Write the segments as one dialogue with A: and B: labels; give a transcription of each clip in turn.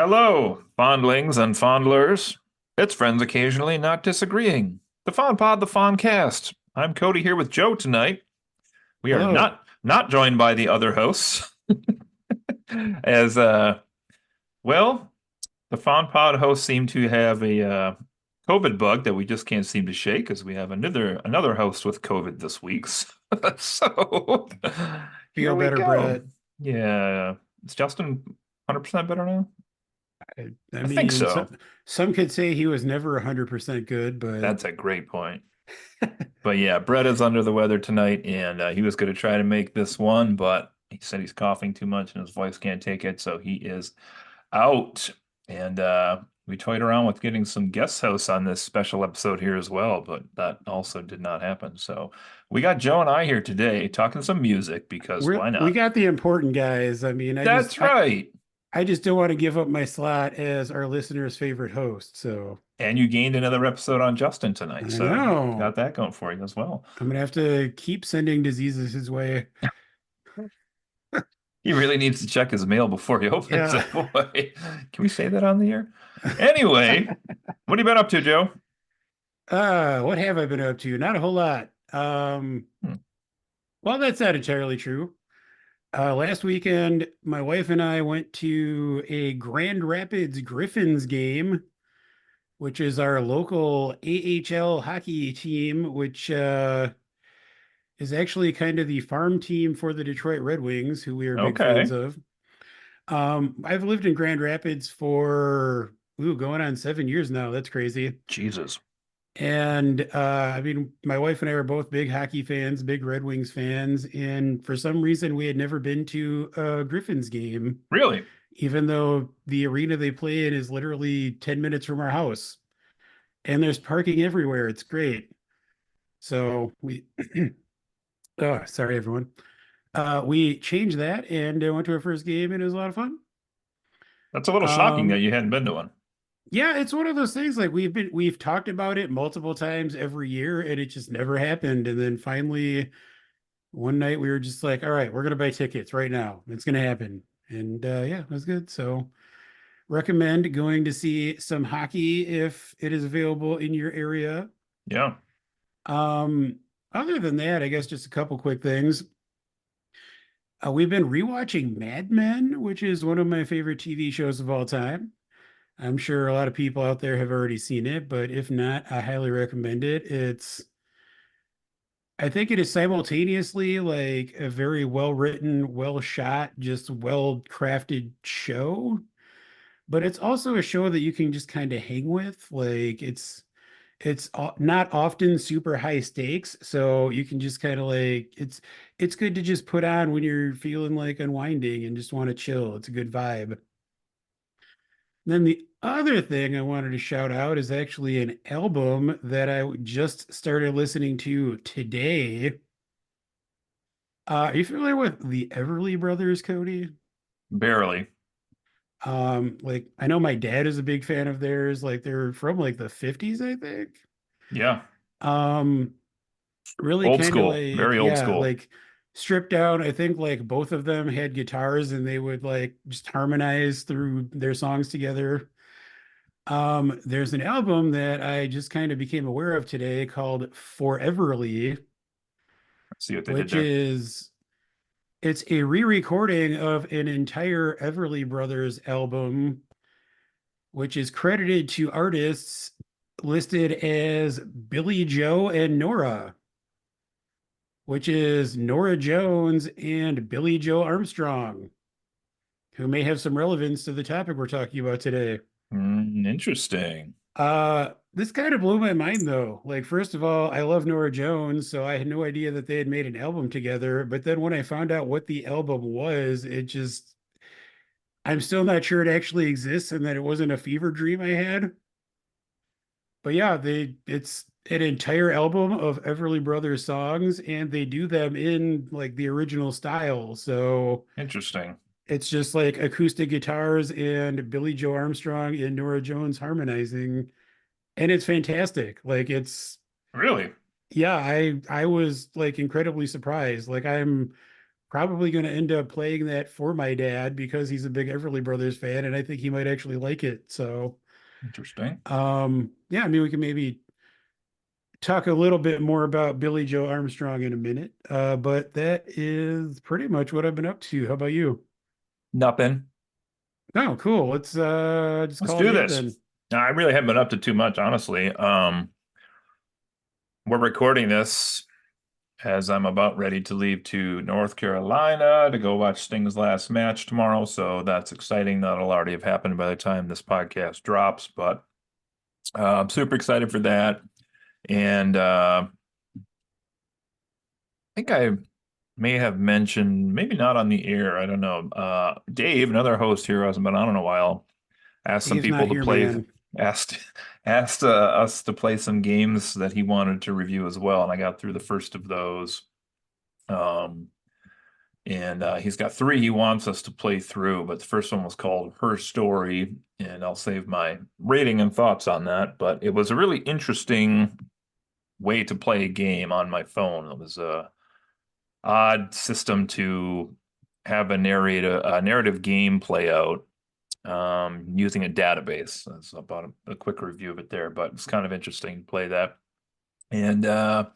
A: Hello, fondlings and fondlers. It's friends occasionally not disagreeing. The Fond Pod, the Fondcast. I'm Cody here with Joe tonight. We are
B: Hello.
A: not joined by the other hosts, as well, the Fond Pod hosts seem to have a COVID bug that we just can't seem to shake because we have another host with COVID this week. So here
B: Feel
A: we
B: better,
A: go.
B: Brett.
A: Yeah, is Justin 100% better now?
B: I
A: I think
B: mean,
A: so.
B: some could say he was never 100% good, but
A: That's a great point. But yeah, Brett is under the weather tonight, and he was going to try to make this one, but he said he's coughing too much and his voice can't take it, so he is out. And we toyed around with getting some guest hosts on this special episode here as well, but that also did not happen. So we got Joe and I here today talking some music because why
B: we
A: not?
B: got the important guys. I mean,
A: That's right.
B: I just don't want to give up my slot as our listeners' favorite host. So
A: And you gained another episode on Justin tonight,
B: I
A: so
B: know
A: got that going for you as well.
B: I'm gonna have to keep sending diseases his way.
A: He really needs to check his mail before he opens
B: Yeah.
A: it, boy. Can we say that on the air? Anyway, what have you been up to, Joe?
B: What have I been up to? Not a whole lot.
A: Hmm.
B: Well, that's not entirely true. Last weekend, my wife and I went to a Grand Rapids Griffins game, which is our local AHL hockey team, which is actually kind of the farm team for the Detroit Red Wings, who we are big fans
A: Okay.
B: of. I've lived in Grand Rapids for going on 7 years now. That's crazy.
A: Jesus.
B: And I mean, my wife and I are both big hockey fans, big Red Wings fans, and for some reason, we had never been to a Griffins game,
A: Really?
B: even though the arena they play in is literally 10 minutes from our house. And there's parking everywhere. It's great. So we, oh, sorry, everyone. We changed that and went to our first game, and it was a lot of fun.
A: That's a little shocking that
B: Um,
A: you hadn't been to one.
B: yeah, it's one of those things like we've talked about it multiple times every year, and it just never happened. And then finally, one night we were just like, all right, we're gonna buy tickets right now. It's gonna happen. And yeah, it was good. So recommend going to see some hockey if it is available in your area.
A: Yeah.
B: Um, Other than that, I guess just a couple quick things. We've been rewatching Mad Men, which is one of my favorite TV shows of all time. I'm sure a lot of people out there have already seen it, but if not, I highly recommend it. I think it is simultaneously like a very well written, well shot, just well crafted show, but it's also a show that you can just kind of hang with. Like not often super high stakes, so you can just kind of like it's good to just put on when you're feeling like unwinding and just want to chill. It's a good vibe. Then the other thing I wanted to shout out is actually an album that I just started listening to today. Are you familiar with the Everly Brothers, Cody?
A: Barely.
B: Like I know my dad is a big fan of theirs. Like they're from like the 50s, I think.
A: Yeah.
B: Um, Really
A: Old
B: kind of
A: school.
B: like,
A: Very old
B: yeah,
A: school.
B: like stripped down. I think like both of them had guitars and they would like just harmonize through their songs together. There's an album that I just kind of became aware of today called Foreverly,
A: Let's see what they did
B: which
A: there.
B: is it's a re-recording of an entire Everly Brothers album, which is credited to artists listed as Billy Joe and Nora, which is Nora Jones and Billy Joe Armstrong, who may have some relevance to the topic we're talking about today.
A: Interesting.
B: This kind of blew my mind though. Like, first of all, I love Nora Jones, so I had no idea that they had made an album together. But then when I found out what the album was, I'm still not sure it actually exists and that it wasn't a fever dream I had. But yeah, it's an entire album of Everly Brothers songs, and they do them in like the original style. So
A: Interesting.
B: it's just like acoustic guitars and Billy Joe Armstrong and Nora Jones harmonizing, and it's fantastic. Like it's
A: Really?
B: yeah, I was like incredibly surprised. Like I'm probably going to end up playing that for my dad because he's a big Everly Brothers fan, and I think he might actually like it. So,
A: Interesting.
B: yeah, I mean, we can maybe talk a little bit more about Billy Joe Armstrong in a minute. But that is pretty much what I've been up to. How about you?
A: Nothing.
B: Oh, cool. Let's just
A: Let's
B: call it
A: do
B: good
A: this.
B: then.
A: No, I really haven't been up to too much, honestly. We're recording this as I'm about ready to leave to North Carolina to go watch Sting's last match tomorrow. So that's exciting. That'll already have happened by the time this podcast drops, but I'm super excited for that. And I think I may have mentioned, maybe not on the air, I don't know. Dave, another host here who hasn't been on in a while, asked some
B: Dave's
A: people
B: not
A: to
B: here,
A: play,
B: man.
A: asked asked us to play some games that he wanted to review as well, and I got through the first of those. Um, and he's got three he wants us to play through, but the first one was called Her Story, and I'll save my rating and thoughts on that. But it was a really interesting way to play a game on my phone. It was a odd system to have a narrative game play out using a database. That's about a quick review of it there, but it's kind of interesting to play that. And other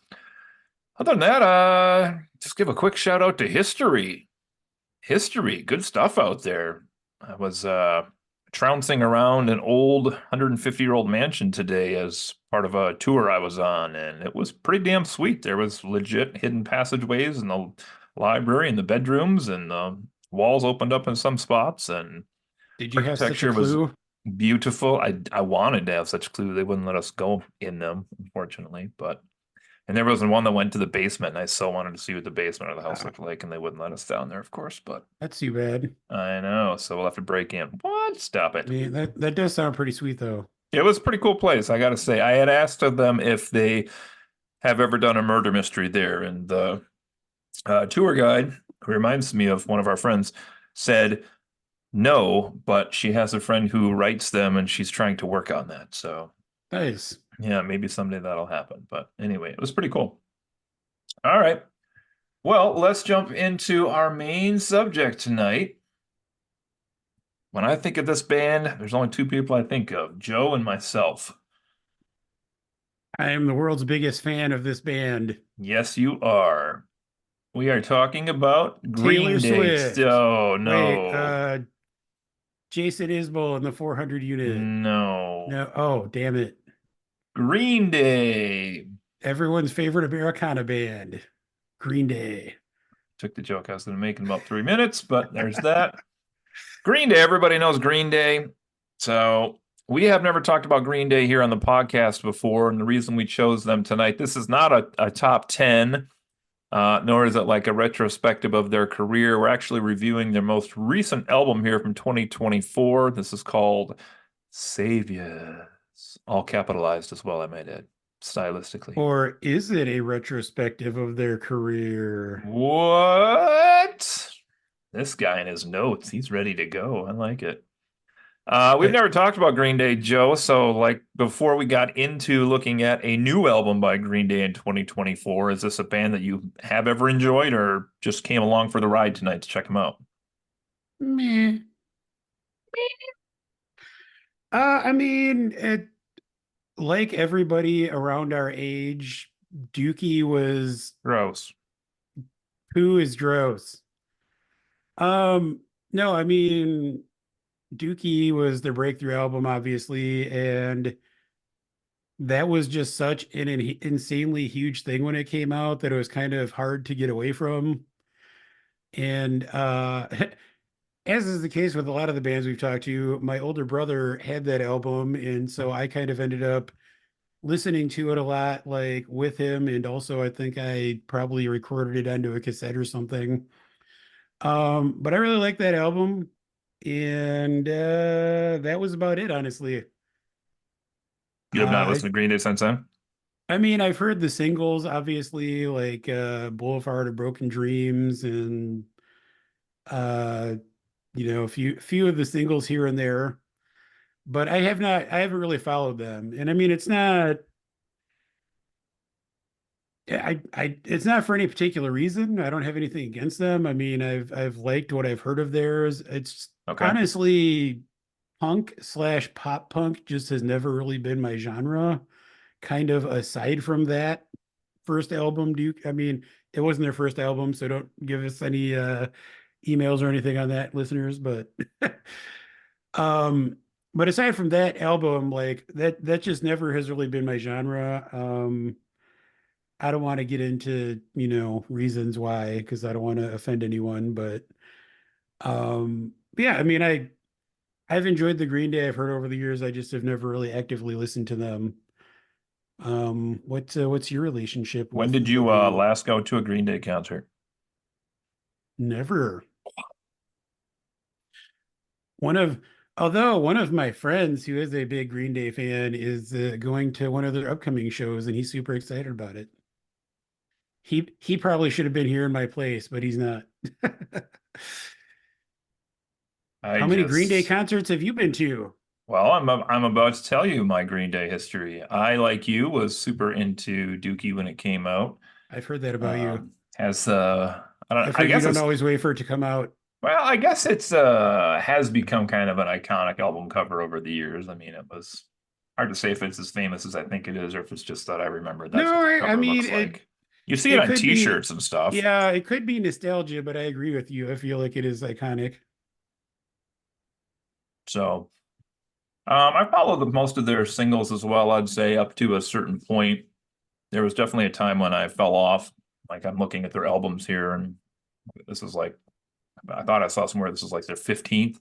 A: than that, just give a quick shout out to history. History, good stuff out there. I was trouncing around an old 150-year-old mansion today as part of a tour I was on, and it was pretty damn sweet. There was legit hidden passageways in the library and the bedrooms, and the walls opened up in some spots, and
B: Did you have such a
A: architecture was
B: clue?
A: beautiful. I wanted to have such a clue. They wouldn't let us go in them, unfortunately, but and there was one that went to the basement, and I so wanted to see what the basement of the house
B: Ah,
A: looked like, and they wouldn't let us down there, of course, but
B: that's too bad.
A: I know, so we'll have to break in. What? Stop
B: I
A: it.
B: mean, that does sound pretty sweet though.
A: It was a pretty cool place, I gotta say. I had asked of them if they have ever done a murder mystery there, and the tour guide, who reminds me of one of our friends, said no, but she has a friend who writes them, and she's trying to work on that. So,
B: Nice.
A: yeah, maybe someday that'll happen. But anyway, it was pretty cool. All right. Well, let's jump into our main subject tonight. When I think of this band, there's only two people I think of, Joe and myself.
B: I am the world's biggest fan of this band.
A: Yes, you are. We are talking about
B: Taylor
A: Green Day.
B: Swift.
A: Oh,
B: Wait,
A: no.
B: Jason Isbell in the 400 unit.
A: No.
B: No, oh, damn it.
A: Green Day.
B: Everyone's favorite Americana band, Green Day.
A: Took the joke I was going to make in about 3 minutes, but there's that. Green Day, everybody knows Green Day. So we have never talked about Green Day here on the podcast before, and the reason we chose them tonight, this is not a top 10, nor is it like a retrospective of their career. We're actually reviewing their most recent album here from 2024. This is called Saviors, all capitalized as well, I might add, stylistically.
B: Or is it a retrospective of their career?
A: What? This guy in his notes, he's ready to go. I like it. We've
B: Uh,
A: never talked about Green Day, Joe. So, like, before we got into looking at a new album by Green Day in 2024, is this a band that you have ever enjoyed or just came along for the ride tonight to check them out?
B: Meh. I mean, like everybody around our age, Dookie was
A: Gross.
B: who is Dross. Um, no, I mean, Dookie was their breakthrough album, obviously, and that was just such an insanely huge thing when it came out that it was kind of hard to get away from. And as is the case with a lot of the bands we've talked to, my older brother had that album, and so I kind of ended up listening to it a lot, like with him, and also I think I probably recorded it onto a cassette or something. But I really like that album, and that was about it, honestly.
A: You have not
B: Uh,
A: listened to Green Day since then?
B: I mean, I've heard the singles, obviously, like Boulevard of Broken Dreams and uh, a few of the singles here and there, but I haven't really followed them. And I mean, it's not for any particular reason. I don't have anything against them. I mean, I've liked what I've heard of theirs. It's
A: Okay.
B: honestly punk slash pop punk just has never really been my genre. Kind of aside from that first album, I mean, it wasn't their first album, so don't give us any emails or anything on that, listeners, but um but aside from that album, like that just never has really been my genre. I don't want to get into, reasons why, because I don't want to offend anyone, but yeah, I mean, I've enjoyed the Green Day I've heard over the years. I just have never really actively listened to them. What's your relationship
A: When
B: with
A: did
B: the
A: you
B: band?
A: last go to a Green Day concert?
B: Never. One of, Although one of my friends who is a big Green Day fan is going to one of their upcoming shows, and he's super excited about it. He probably should have been here in my place, but he's not.
A: I
B: How many Green Day
A: just
B: concerts have you been to?
A: Well, I'm about to tell you my Green Day history. I, like you, was super into Dookie when it came out.
B: I've heard that about you.
A: Has I don't
B: I've
A: I
B: heard you
A: guess
B: don't
A: it's
B: always wait for it to come out.
A: well, I guess it's has become kind of an iconic album cover over the years. I mean, it was hard to say if it's as famous as I think it is, or if it's just that I remember
B: No,
A: that's what the
B: I
A: cover
B: mean
A: looks
B: it.
A: like. You see it
B: It
A: on
B: could be,
A: t-shirts and stuff.
B: yeah, it could be nostalgia, but I agree with you. I feel like it is iconic.
A: So I followed most of their singles as well, I'd say, up to a certain point. There was definitely a time when I fell off. Like I'm looking at their albums here, and this is like I thought I saw somewhere this is like their 15th.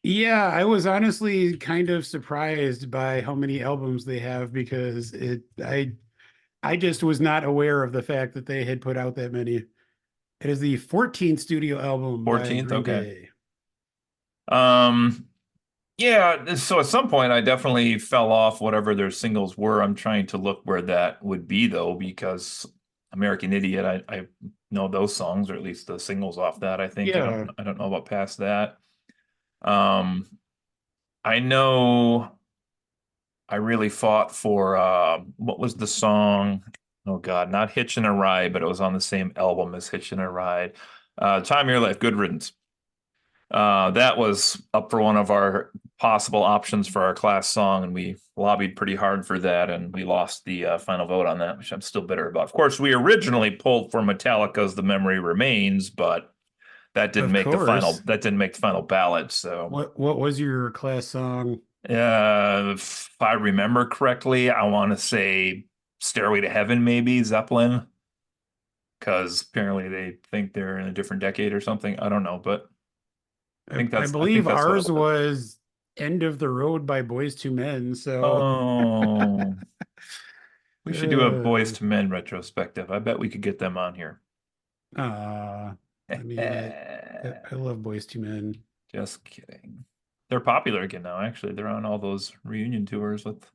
B: Yeah, I was honestly kind of surprised by how many albums they have because I just was not aware of the fact that they had put out that many. It is the 14th studio album by
A: 14th,
B: Green
A: okay.
B: Day.
A: Um, yeah, so at some point I definitely fell off whatever their singles were. I'm trying to look where that would be though, because American Idiot, I know those songs, or at least the singles off that, I think.
B: Yeah,
A: I don't know about past that. Um, I know I really fought for what was the song? Oh God, not Hitchin' a Ride, but it was on the same album as Hitchin' a Ride. Time of Your Life, Good Riddance. That was up for one of our possible options for our class song, and we lobbied pretty hard for that, and we lost the final vote on that, which I'm still bitter about. Of course, we originally pulled for Metallica's "The Memory Remains," but
B: of course.
A: that didn't make the final ballot. So,
B: What was your class song?
A: if I remember correctly, I want to say "Stairway to Heaven," maybe Zeppelin, because apparently they think they're in a different decade or something. I don't know, but
B: I
A: I think
B: believe
A: that's what it
B: ours
A: was.
B: was End of the Road by Boys to Men. So,
A: Oh, we should do a Boys
B: uh,
A: to Men retrospective. I bet we could get them on here.
B: uh, I mean, I love Boys to Men.
A: Just kidding. They're popular again now, actually. They're on all those reunion tours with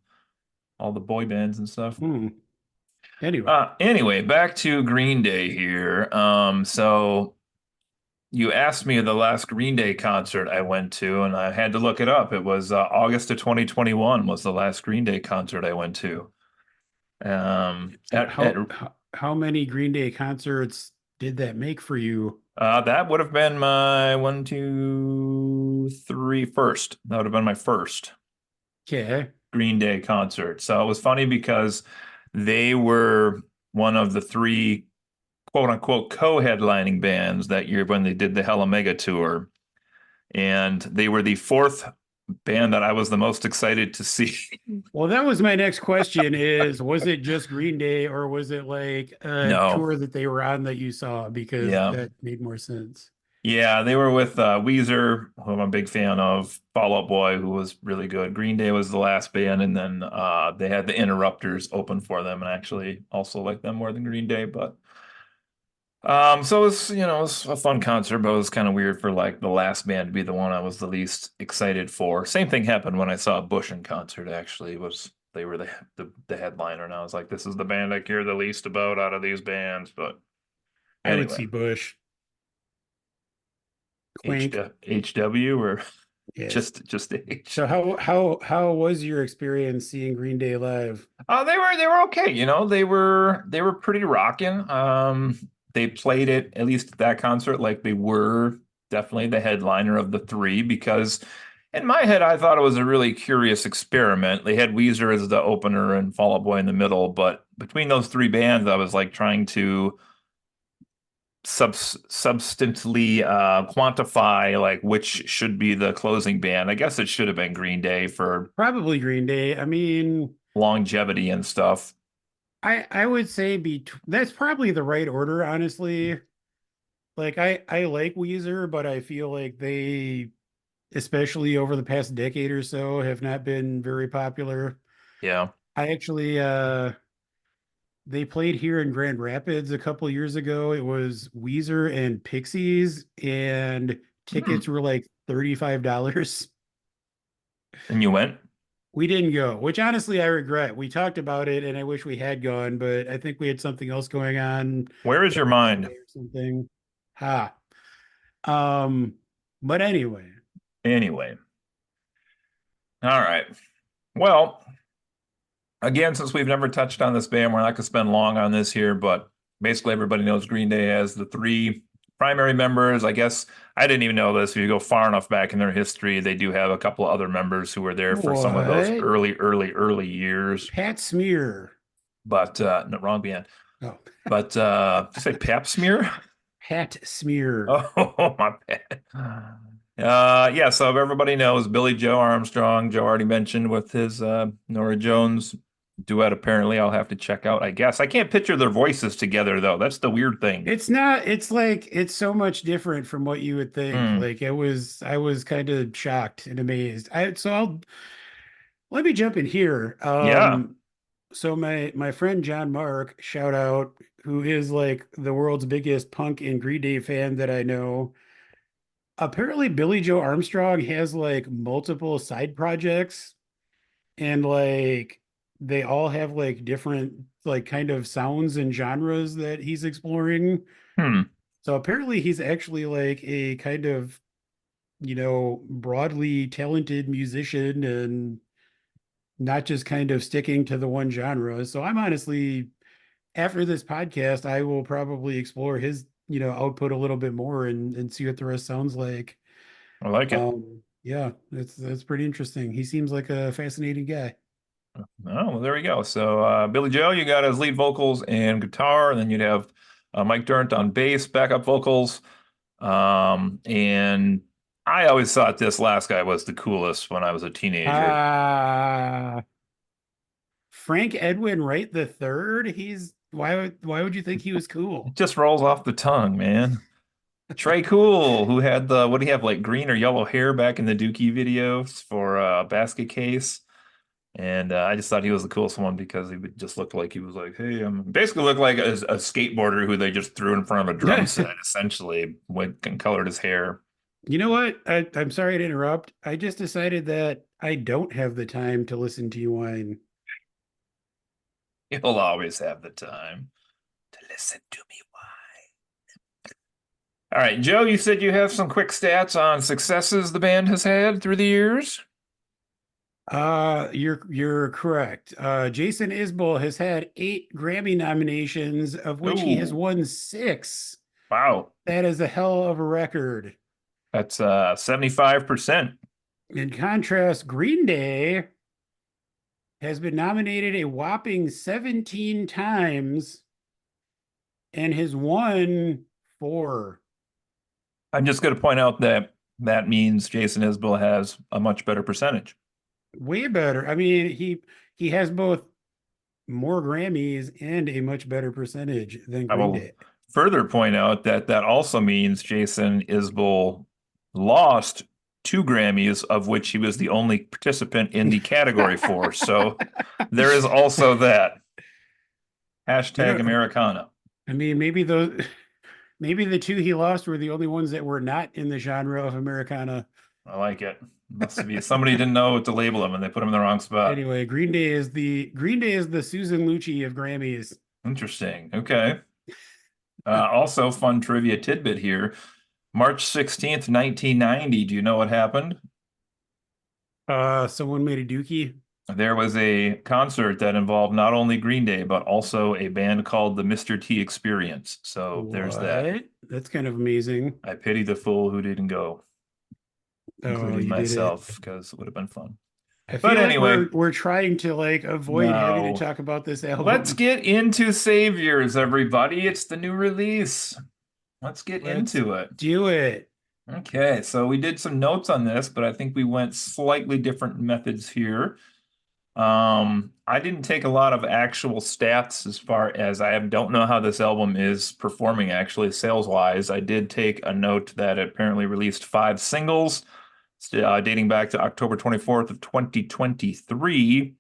A: all the boy bands and stuff.
B: Hmm. Anyway,
A: Anyway, back to Green Day here. So you asked me the last Green Day concert I went to, and I had to look it up. It was August of 2021 was the last Green Day concert I went to. At
B: how many Green Day concerts did that make for you?
A: That would have been my one, two, three first. That would have been my first
B: Okay.
A: Green Day concert. So it was funny because they were one of the three quote unquote co-headlining bands that year when they did the Hella Mega tour. And they were the fourth band that I was the most excited to see.
B: Well, that was my next question is, was it just Green Day or was it like a
A: No.
B: tour that they were on that you saw? Because
A: Yeah.
B: that made more sense.
A: Yeah, they were with Weezer, who I'm a big fan of, Fall Out Boy, who was really good. Green Day was the last band, and then they had the Interrupters open for them, and I actually also like them more than Green Day. But so it was, it was a fun concert, but it was kind of weird for like the last band to be the one I was the least excited for. Same thing happened when I saw Bush in concert. Actually, was they were the headliner, and I was like, this is the band I care the least about out of these bands. But
B: I would
A: anyway,
B: see Bush. Clink.
A: HW or.
B: Yes.
A: just age.
B: So how was your experience seeing Green Day live?
A: They were okay, they were pretty rocking. They played it at least at that concert like they were definitely the headliner of the three because in my head I thought it was a really curious experiment. They had Weezer as the opener and Fall Out Boy in the middle, but between those three bands, I was like trying to substantially quantify like which should be the closing band. I guess it should have been Green Day for
B: Probably Green Day. I mean,
A: longevity and stuff.
B: I would say that's probably the right order, honestly. Like I like Weezer, but I feel like they, especially over the past decade or so, have not been very popular.
A: Yeah.
B: I actually they played here in Grand Rapids a couple years ago. It was Weezer and Pixies, and
A: Hmm.
B: tickets were like $35.
A: And you went?
B: We didn't go, which honestly I regret. We talked about it and I wish we had gone, but I think we had something else going on
A: Where is
B: that
A: your mind?
B: day or something. Ha. Um, but anyway,
A: Anyway. All right. Well, again, since we've never touched on this band, we're not going to spend long on this here, but basically everybody knows Green Day has the three primary members. I guess I didn't even know this. If you go far enough back in their history, they do have a couple of other members who were there for some of those
B: what?
A: early years.
B: Pat Smear.
A: But no, wrong band.
B: Oh,
A: But did you say Pap Smear?
B: Pat Smear.
A: Oh, my bad. Yeah, so everybody knows Billy Joe Armstrong. Joe already mentioned with his Nora Jones duet. Apparently, I'll have to check out, I guess. I can't picture their voices together, though. That's the weird thing.
B: It's not, it's like it's so much different from what you would think.
A: Hmm.
B: Like I was kind of shocked and amazed. I'll let me jump in here.
A: Yeah.
B: So my friend John Mark, shout out, who is like the world's biggest punk and Green Day fan that I know. Apparently, Billy Joe Armstrong has like multiple side projects, and like they all have like different like kind of sounds and genres that he's exploring.
A: Hmm.
B: So apparently, he's actually like a kind of, broadly talented musician and not just kind of sticking to the one genre. So I'm honestly, after this podcast, I will probably explore his, output a little bit more and see what the rest sounds like.
A: I like it.
B: Yeah, that's pretty interesting. He seems like a fascinating guy.
A: Oh, well, there we go. So Billy Joe, you got his lead vocals and guitar, and then you'd have Mike Dirnt on bass, backup vocals. And I always thought this last guy was the coolest when I was a teenager.
B: Ah, Frank Edwin Wright the third. Why would you think he was
A: It
B: cool?
A: just rolls off the tongue, man. Trey Cool, who had the what do you have like green or yellow hair back in the Dookie videos for Basket Case, and I just thought he was the coolest one because he would just look like he was like, hey, I'm basically looked like a skateboarder who they just threw in front of a drum set, essentially, went and colored his hair.
B: You know what? I'm sorry to interrupt. I just decided that I don't have the time to listen to you whine.
A: He'll always have the time to listen to me. All right, Joe, you said you have some quick stats on successes the band has had through the years.
B: You're correct. Jason Isbell has had 8 Grammy nominations, of which he has
A: Oh,
B: won 6.
A: wow.
B: That is a hell of a record.
A: That's 75%.
B: In contrast, Green Day has been nominated a whopping 17 times and has won 4.
A: I'm just going to point out that that means Jason Isbell has a much better percentage.
B: Way better. I mean, he has both more Grammys and a much better percentage than
A: I
B: Green
A: will
B: Day.
A: further point out that that also means Jason Isbell lost 2 Grammys, of which he was the only participant in the category for. So there is also that.
B: You
A: Hashtag
B: know,
A: Americana.
B: I mean, maybe the two he lost were the only ones that were not in the genre of Americana.
A: I like it. Must be somebody didn't know what to label him and they put him in the wrong spot.
B: Anyway, Green Day is the Susan Lucci of Grammys.
A: Interesting. Okay. Also, fun trivia tidbit here. March 16th, 1990. Do you know what happened?
B: Someone made a dookie.
A: There was a concert that involved not only Green Day, but also a band called the Mr. T Experience. So there's that.
B: What? That's kind of amazing.
A: I pity the fool who didn't go,
B: Oh,
A: including
B: you did it.
A: myself, because it would have been fun.
B: I
A: But
B: feel like
A: anyway,
B: we're trying to like avoid having to
A: no.
B: talk about this
A: Let's
B: album.
A: get into Saviors, everybody. It's the new release. Let's get
B: Let's
A: into it.
B: do it.
A: Okay, so we did some notes on this, but I think we went slightly different methods here. I didn't take a lot of actual stats as far as don't know how this album is performing actually sales wise. I did take a note that it apparently released 5 singles, dating back to October 24th of 2023.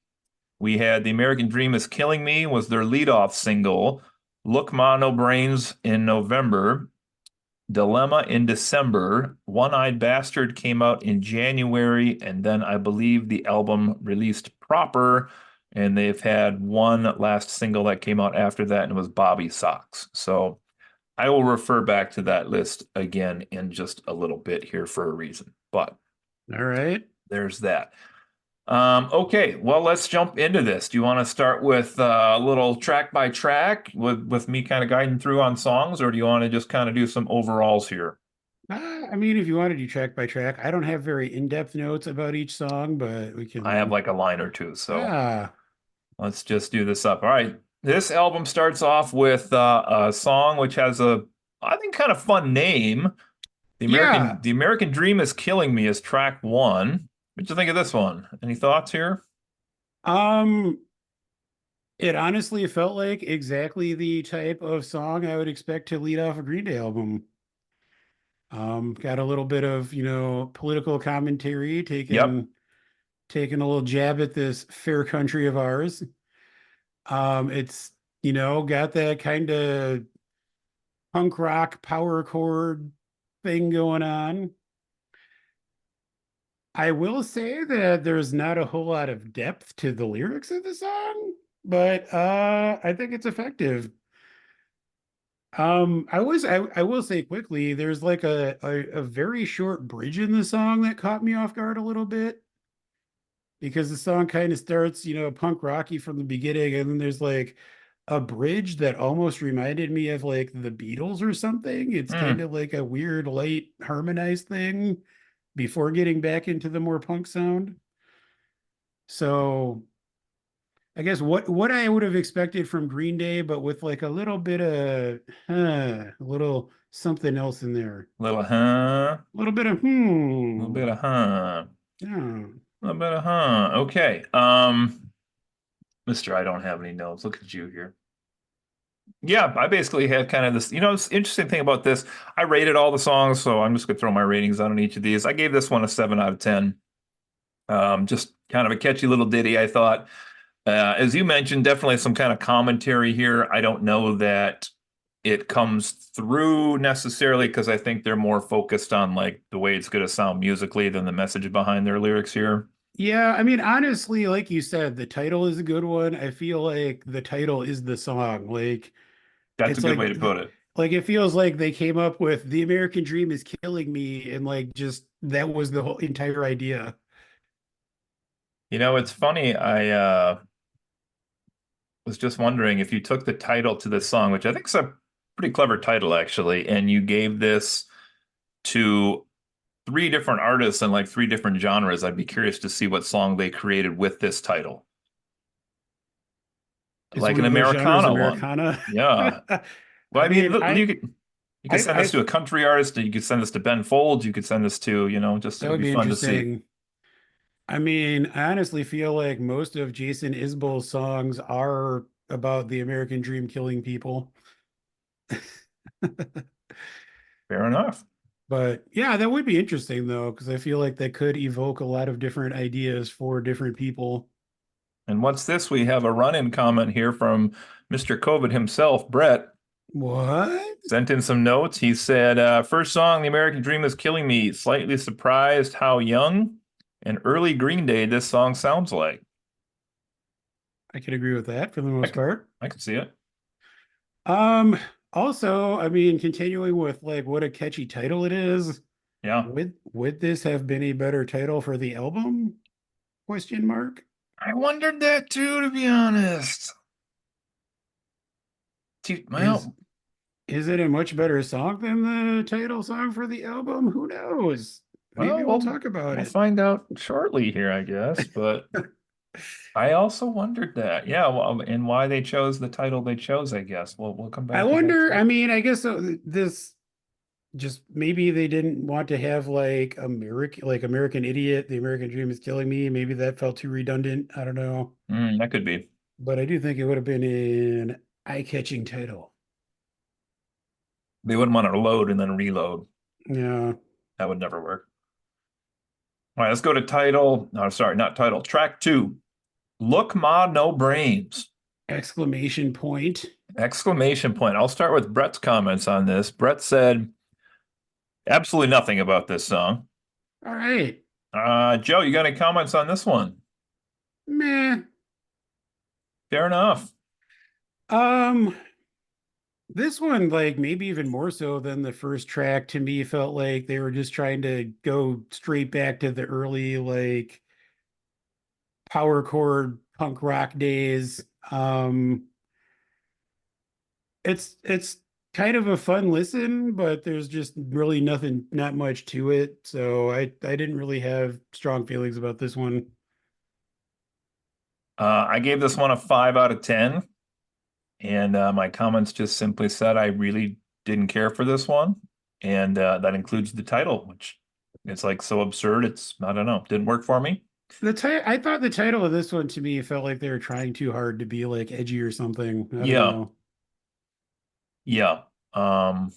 A: We had The American Dream is Killing Me was their leadoff single. Look Ma No Brains in November. Dilemma in December. One-Eyed Bastard came out in January, and then I believe the album released proper, and they've had one last single that came out after that, and it was Bobby Socks. So I will refer back to that list again in just a little bit here for a reason. But
B: All right.
A: there's that. Okay, well, let's jump into this. Do you want to start with a little track by track with me kind of guiding through on songs, or do you want to just kind of do some overalls here?
B: I mean, if you want to do track by track, I don't have very in-depth notes about each song, but we
A: I have
B: can.
A: like a line or two, so
B: Ah,
A: let's just do this up. All right, this album starts off with a song which has a, I think, kind of fun name.
B: yeah.
A: The American Dream is Killing Me is track one. What'd you think of this one? Any thoughts here?
B: Um, it honestly felt like exactly the type of song I would expect to lead off a Green Day album. Got a little bit of, political commentary,
A: Yep.
B: taking a little jab at this fair country of ours. It's, got that kind of punk rock power chord thing going on. I will say that there's not a whole lot of depth to the lyrics of the song, but I think it's effective. I will say quickly, there's like a very short bridge in the song that caught me off guard a little bit because the song kind of starts, punk rocky from the beginning, and then there's like a bridge that almost reminded me of like the Beatles or something. It's kind
A: Hmm.
B: of like a weird light harmonized thing before getting back into the more punk sound. So I guess what I would have expected from Green Day, but with like a little bit of a little something else in there.
A: Little huh,
B: A little bit of
A: a little bit of huh,
B: yeah.
A: a little bit of huh. Okay. Mister, I don't have any notes. Look at you here. Yeah, I basically had kind of this, it's interesting thing about this. I rated all the songs, so I'm just gonna throw my ratings out on each of these. I gave this one a 7 out of 10. Just kind of a catchy little ditty, I thought. As you mentioned, definitely some kind of commentary here. I don't know that it comes through necessarily because I think they're more focused on like the way it's going to sound musically than the message behind their lyrics here.
B: Yeah, I mean, honestly, like you said, the title is a good one. I feel like the title is the song. Like
A: That's a
B: it's
A: good
B: like
A: way to put it.
B: like it feels like they came up with the American dream is killing me, and like just that was the whole entire idea.
A: It's funny. I was just wondering if you took the title to this song, which I think is a pretty clever title actually, and you gave this to 3 different artists and like 3 different genres, I'd be curious to see what song they created with this title.
B: Is
A: Like
B: one
A: an
B: of those genres
A: Americana one.
B: Americana?
A: Yeah. Well,
B: I
A: I mean,
B: mean,
A: look, you could send this
B: I
A: to a country artist, you could send this to Ben Folds, you could send this to, just
B: that
A: it'd
B: would
A: be
B: be
A: fun to see.
B: interesting. I mean, I honestly feel like most of Jason Isbell's songs are about the American dream killing people.
A: Fair enough.
B: But yeah, that would be interesting though, because I feel like that could evoke a lot of different ideas for different people.
A: And what's this? We have a run-in comment here from Mr. COVID himself, Brett.
B: What?
A: Sent in some notes. He said, first song, The American Dream is Killing Me. Slightly surprised how young and early Green Day this song sounds like.
B: I can agree with that for the
A: I
B: most
A: could,
B: part.
A: I could see it.
B: Um, Also, I mean, continuing with like what a catchy title it is,
A: Yeah.
B: would this have been a better title for the album? Question mark.
A: I wondered that too, to be honest.
B: Is
A: Well,
B: is it a much better song than the title song for the album? Who knows? Maybe
A: well,
B: we'll
A: we'll
B: talk about
A: we'll
B: it.
A: find out shortly here, I guess. But I also wondered that. Yeah, well, and why they chose the title they chose, I guess. We'll come
B: I
A: back to that
B: wonder,
A: too.
B: I mean, I guess this just maybe they didn't want to have like American Idiot, The American Dream is Killing Me. Maybe that felt too redundant. I don't know.
A: That could be.
B: But I do think it would have been an eye-catching title.
A: They wouldn't want to load and then reload.
B: Yeah.
A: That would never work. All right, let's go to title. No, sorry, not title. Track two. Look, Ma, no brains.
B: Exclamation point.
A: Exclamation point. I'll start with Brett's comments on this. Brett said absolutely nothing about this song.
B: All right.
A: Joe, you got any comments on this one?
B: Meh.
A: Fair enough.
B: Um, this one, like maybe even more so than the first track, to me felt like they were just trying to go straight back to the early like power chord punk rock days. It's kind of a fun listen, but there's just really nothing, not much to it. So I didn't really have strong feelings about this one.
A: I gave this one a 5 out of 10, and my comments just simply said I really didn't care for this one, and that includes the title, which it's like so absurd. It's I don't know, didn't work for me.
B: I thought the title of this one to me felt like they were trying too hard to be like edgy or something. I don't
A: Yeah,
B: know.
A: yeah. Um,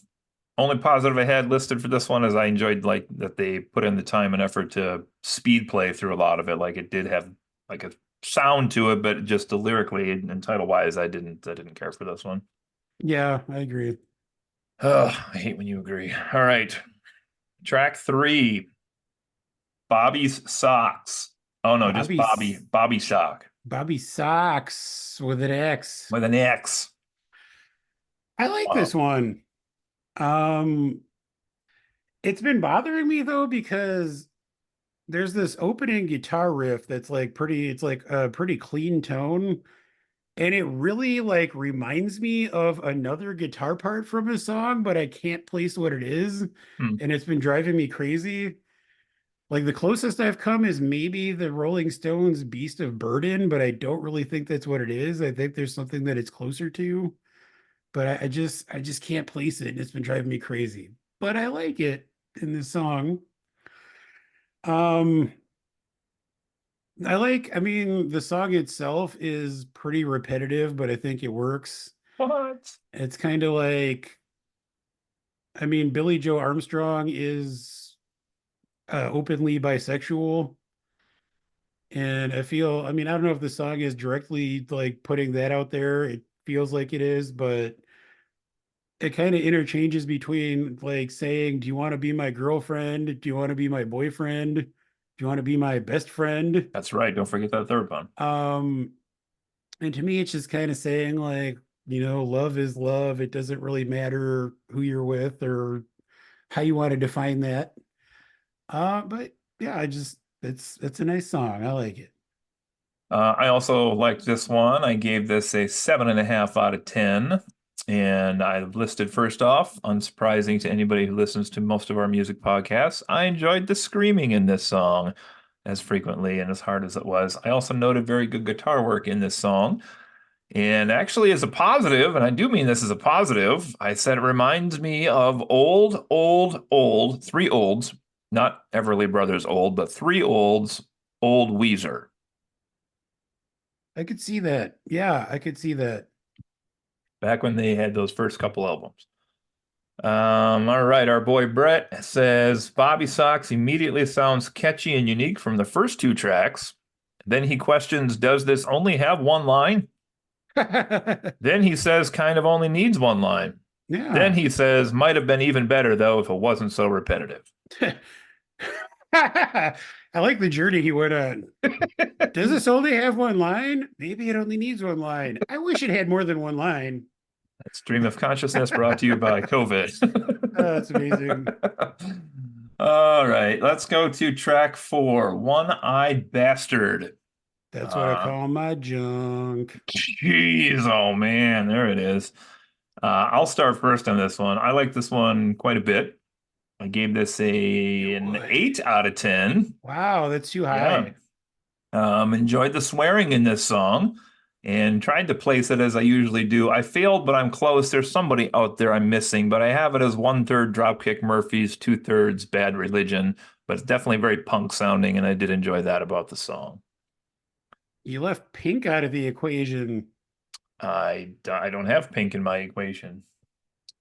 A: Only positive I had listed for this one is I enjoyed like that they put in the time and effort to speed play through a lot of it. Like it did have like a sound to it, but just the lyrically and title wise, I didn't care for this one.
B: Yeah, I agree.
A: Oh, I hate when you agree. All right. Track three, Bobby's Socks. Oh no, just
B: Bobby
A: Bobby Sock
B: Bobby Socks with an X.
A: with an X.
B: I like
A: Wow.
B: this one. Um, it's been bothering me though because there's this opening guitar riff that's like it's like a pretty clean tone. And it really like reminds me of another guitar part from a song, but I can't place what it is.
A: Hmm,
B: And it's been driving me crazy. Like the closest I've come is maybe the Rolling Stones Beast of Burden, but I don't really think that's what it is. I think there's something that it's closer to, but I just can't place it. And it's been driving me crazy. But I like it in this song. Um, I mean, the song itself is pretty repetitive, but I think it works.
A: what?
B: It's kind of like, I mean, Billy Joe Armstrong is openly bisexual. And I mean, I don't know if the song is directly like putting that out there. It feels like it is, but it kind of interchanges between like saying, do you want to be my girlfriend? Do you want to be my boyfriend? Do you want to be my best friend?
A: That's right. Don't forget that third one.
B: Um, and to me, it's just kind of saying like, love is love. It doesn't really matter who you're with or how you want to define that. But yeah, it's a nice song. I like it.
A: I also liked this one. I gave this a 7.5 out of 10. And I listed first off, unsurprising to anybody who listens to most of our music podcasts, I enjoyed the screaming in this song as frequently and as hard as it was. I also noted very good guitar work in this song. And actually, as a positive, and I do mean this as a positive, I said it reminds me of three olds, not Everly Brothers old, but three olds, old Weezer.
B: I could see that. Yeah, I could see that.
A: Back when they had those first couple albums. All right, our boy Brett says Bobby Sox immediately sounds catchy and unique from the first two tracks. Then he questions, does this only have one line? Then he says kind of only needs one line. Then
B: Yeah.
A: he says might have been even better though if it wasn't so repetitive.
B: I like the journey he went on. Does this only have one line? Maybe it only needs one line. I wish it had more than one line.
A: Stream of consciousness brought to you by COVID.
B: That's amazing.
A: All right, let's go to track four, One-Eyed Bastard.
B: That's what I
A: Uh,
B: call my junk.
A: Jeez, oh man, there it is. I'll start first on this one. I like this one quite a bit. I gave this
B: You
A: an
B: would.
A: 8 out of 10.
B: Wow, that's too
A: Yeah.
B: high.
A: Enjoyed the swearing in this song and tried to place it as I usually do. I failed, but I'm close. There's somebody out there I'm missing, but I have it as 1/3 Dropkick Murphys, 2/3 Bad Religion, but it's definitely very punk sounding, and I did enjoy that about the song.
B: You left Pink out of the equation.
A: I don't have Pink in my equation.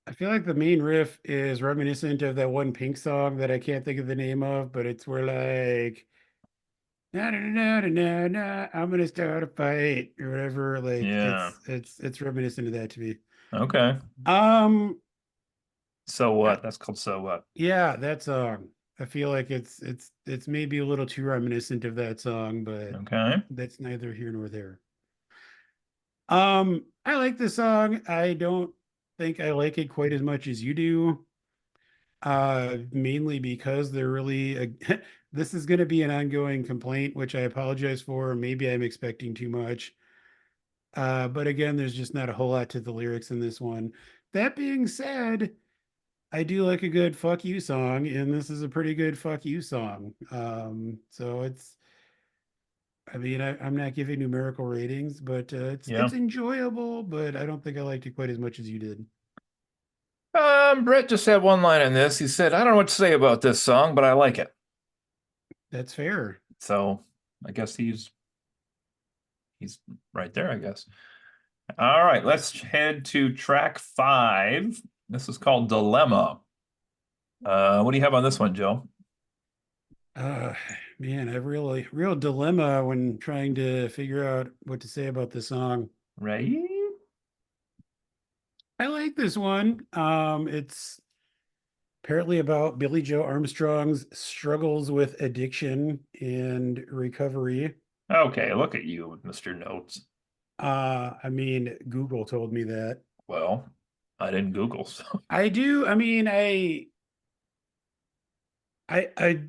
B: I feel like the main riff is reminiscent of that one Pink song that I can't think of the name of, but it's where like na na na na na na, I'm gonna start a fight or whatever. Like
A: Yeah.
B: it's reminiscent of that to me.
A: Okay.
B: Um,
A: So
B: I-
A: what? That's called So What?
B: yeah, that song. I feel like it's maybe a little too reminiscent of that song, but
A: Okay.
B: that's neither here nor there. I like the song. I don't think I like it quite as much as you do. Mainly because they're really this is going to be an ongoing complaint, which I apologize for. Maybe I'm expecting too much. But again, there's just not a whole lot to the lyrics in this one. That being said, I do like a good fuck you song, and this is a pretty good fuck you song. So I mean, I'm not giving numerical ratings, but it's
A: Yeah.
B: enjoyable, but I don't think I liked it quite as much as you did.
A: Brett just had one line in this. He said, I don't know what to say about this song, but I like it.
B: That's fair.
A: So I guess he's right there, I guess. All right, let's head to track five. This is called Dilemma. What do you have on this one, Joe?
B: Uh, Man, I have really real dilemma when trying to figure out what to say about the song.
A: Right?
B: I like this one. It's apparently about Billy Joe Armstrong's struggles with addiction and recovery.
A: Okay, look at you with Mr. Notes.
B: I mean, Google told me that.
A: Well, I didn't Google, so
B: I do. I mean, I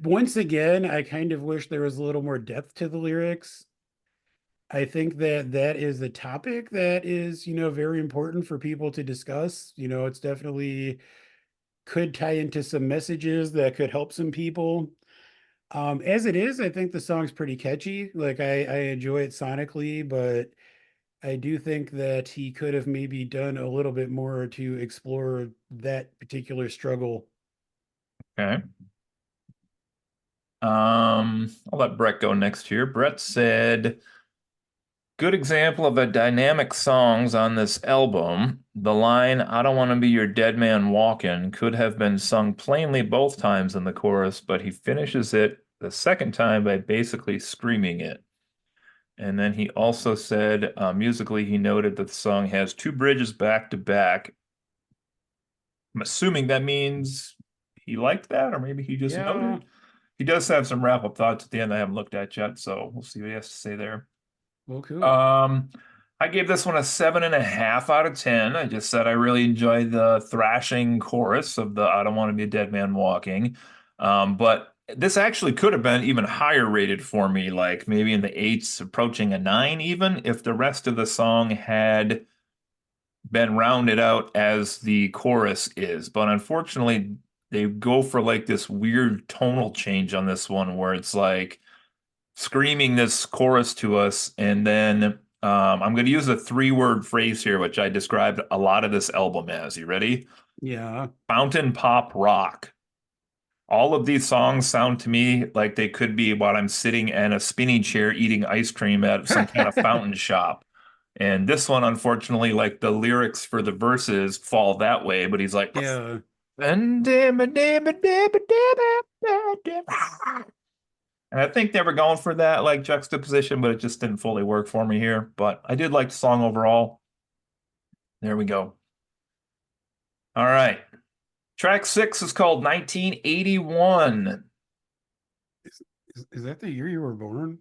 B: once again, I kind of wish there was a little more depth to the lyrics. I think that that is a topic that is, very important for people to discuss. It's definitely could tie into some messages that could help some people. As it is, I think the song's pretty catchy. Like I enjoy it sonically, but I do think that he could have maybe done a little bit more to explore that particular struggle.
A: okay. I'll let Brett go next here. Brett said, good example of a dynamic songs on this album. The line, I don't want to be your dead man walking, could have been sung plainly both times in the chorus, but he finishes it the second time by basically screaming it. And then he also said, musically, he noted that the song has two bridges back to back. I'm assuming that means he liked that, or maybe he just
B: Yeah,
A: noted. He does have some wrap-up thoughts at the end I haven't looked at yet, so we'll see what he has to say there.
B: well, cool.
A: Um, I gave this one a 7.5 out of 10. I just said I really enjoyed the thrashing chorus of the I don't want to be a dead man walking. But this actually could have been even higher rated for me, like maybe in the eights, approaching a nine, even if the rest of the song had been rounded out as the chorus is. But unfortunately, they go for like this weird tonal change on this one where it's like screaming this chorus to us. And then I'm going to use a three-word phrase here, which I described a lot of this album as. You ready?
B: Yeah.
A: Fountain pop rock. All of these songs sound to me like they could be while I'm sitting in a spinning chair eating ice cream at some kind of fountain shop. And this one, unfortunately, like the lyrics for the verses fall that way, but he's like,
B: Yeah.
A: and I think they were going for that like juxtaposition, but it just didn't fully work for me here. But I did like the song overall. There we go. All right. Track six is called 1981.
B: Is that the year you were born?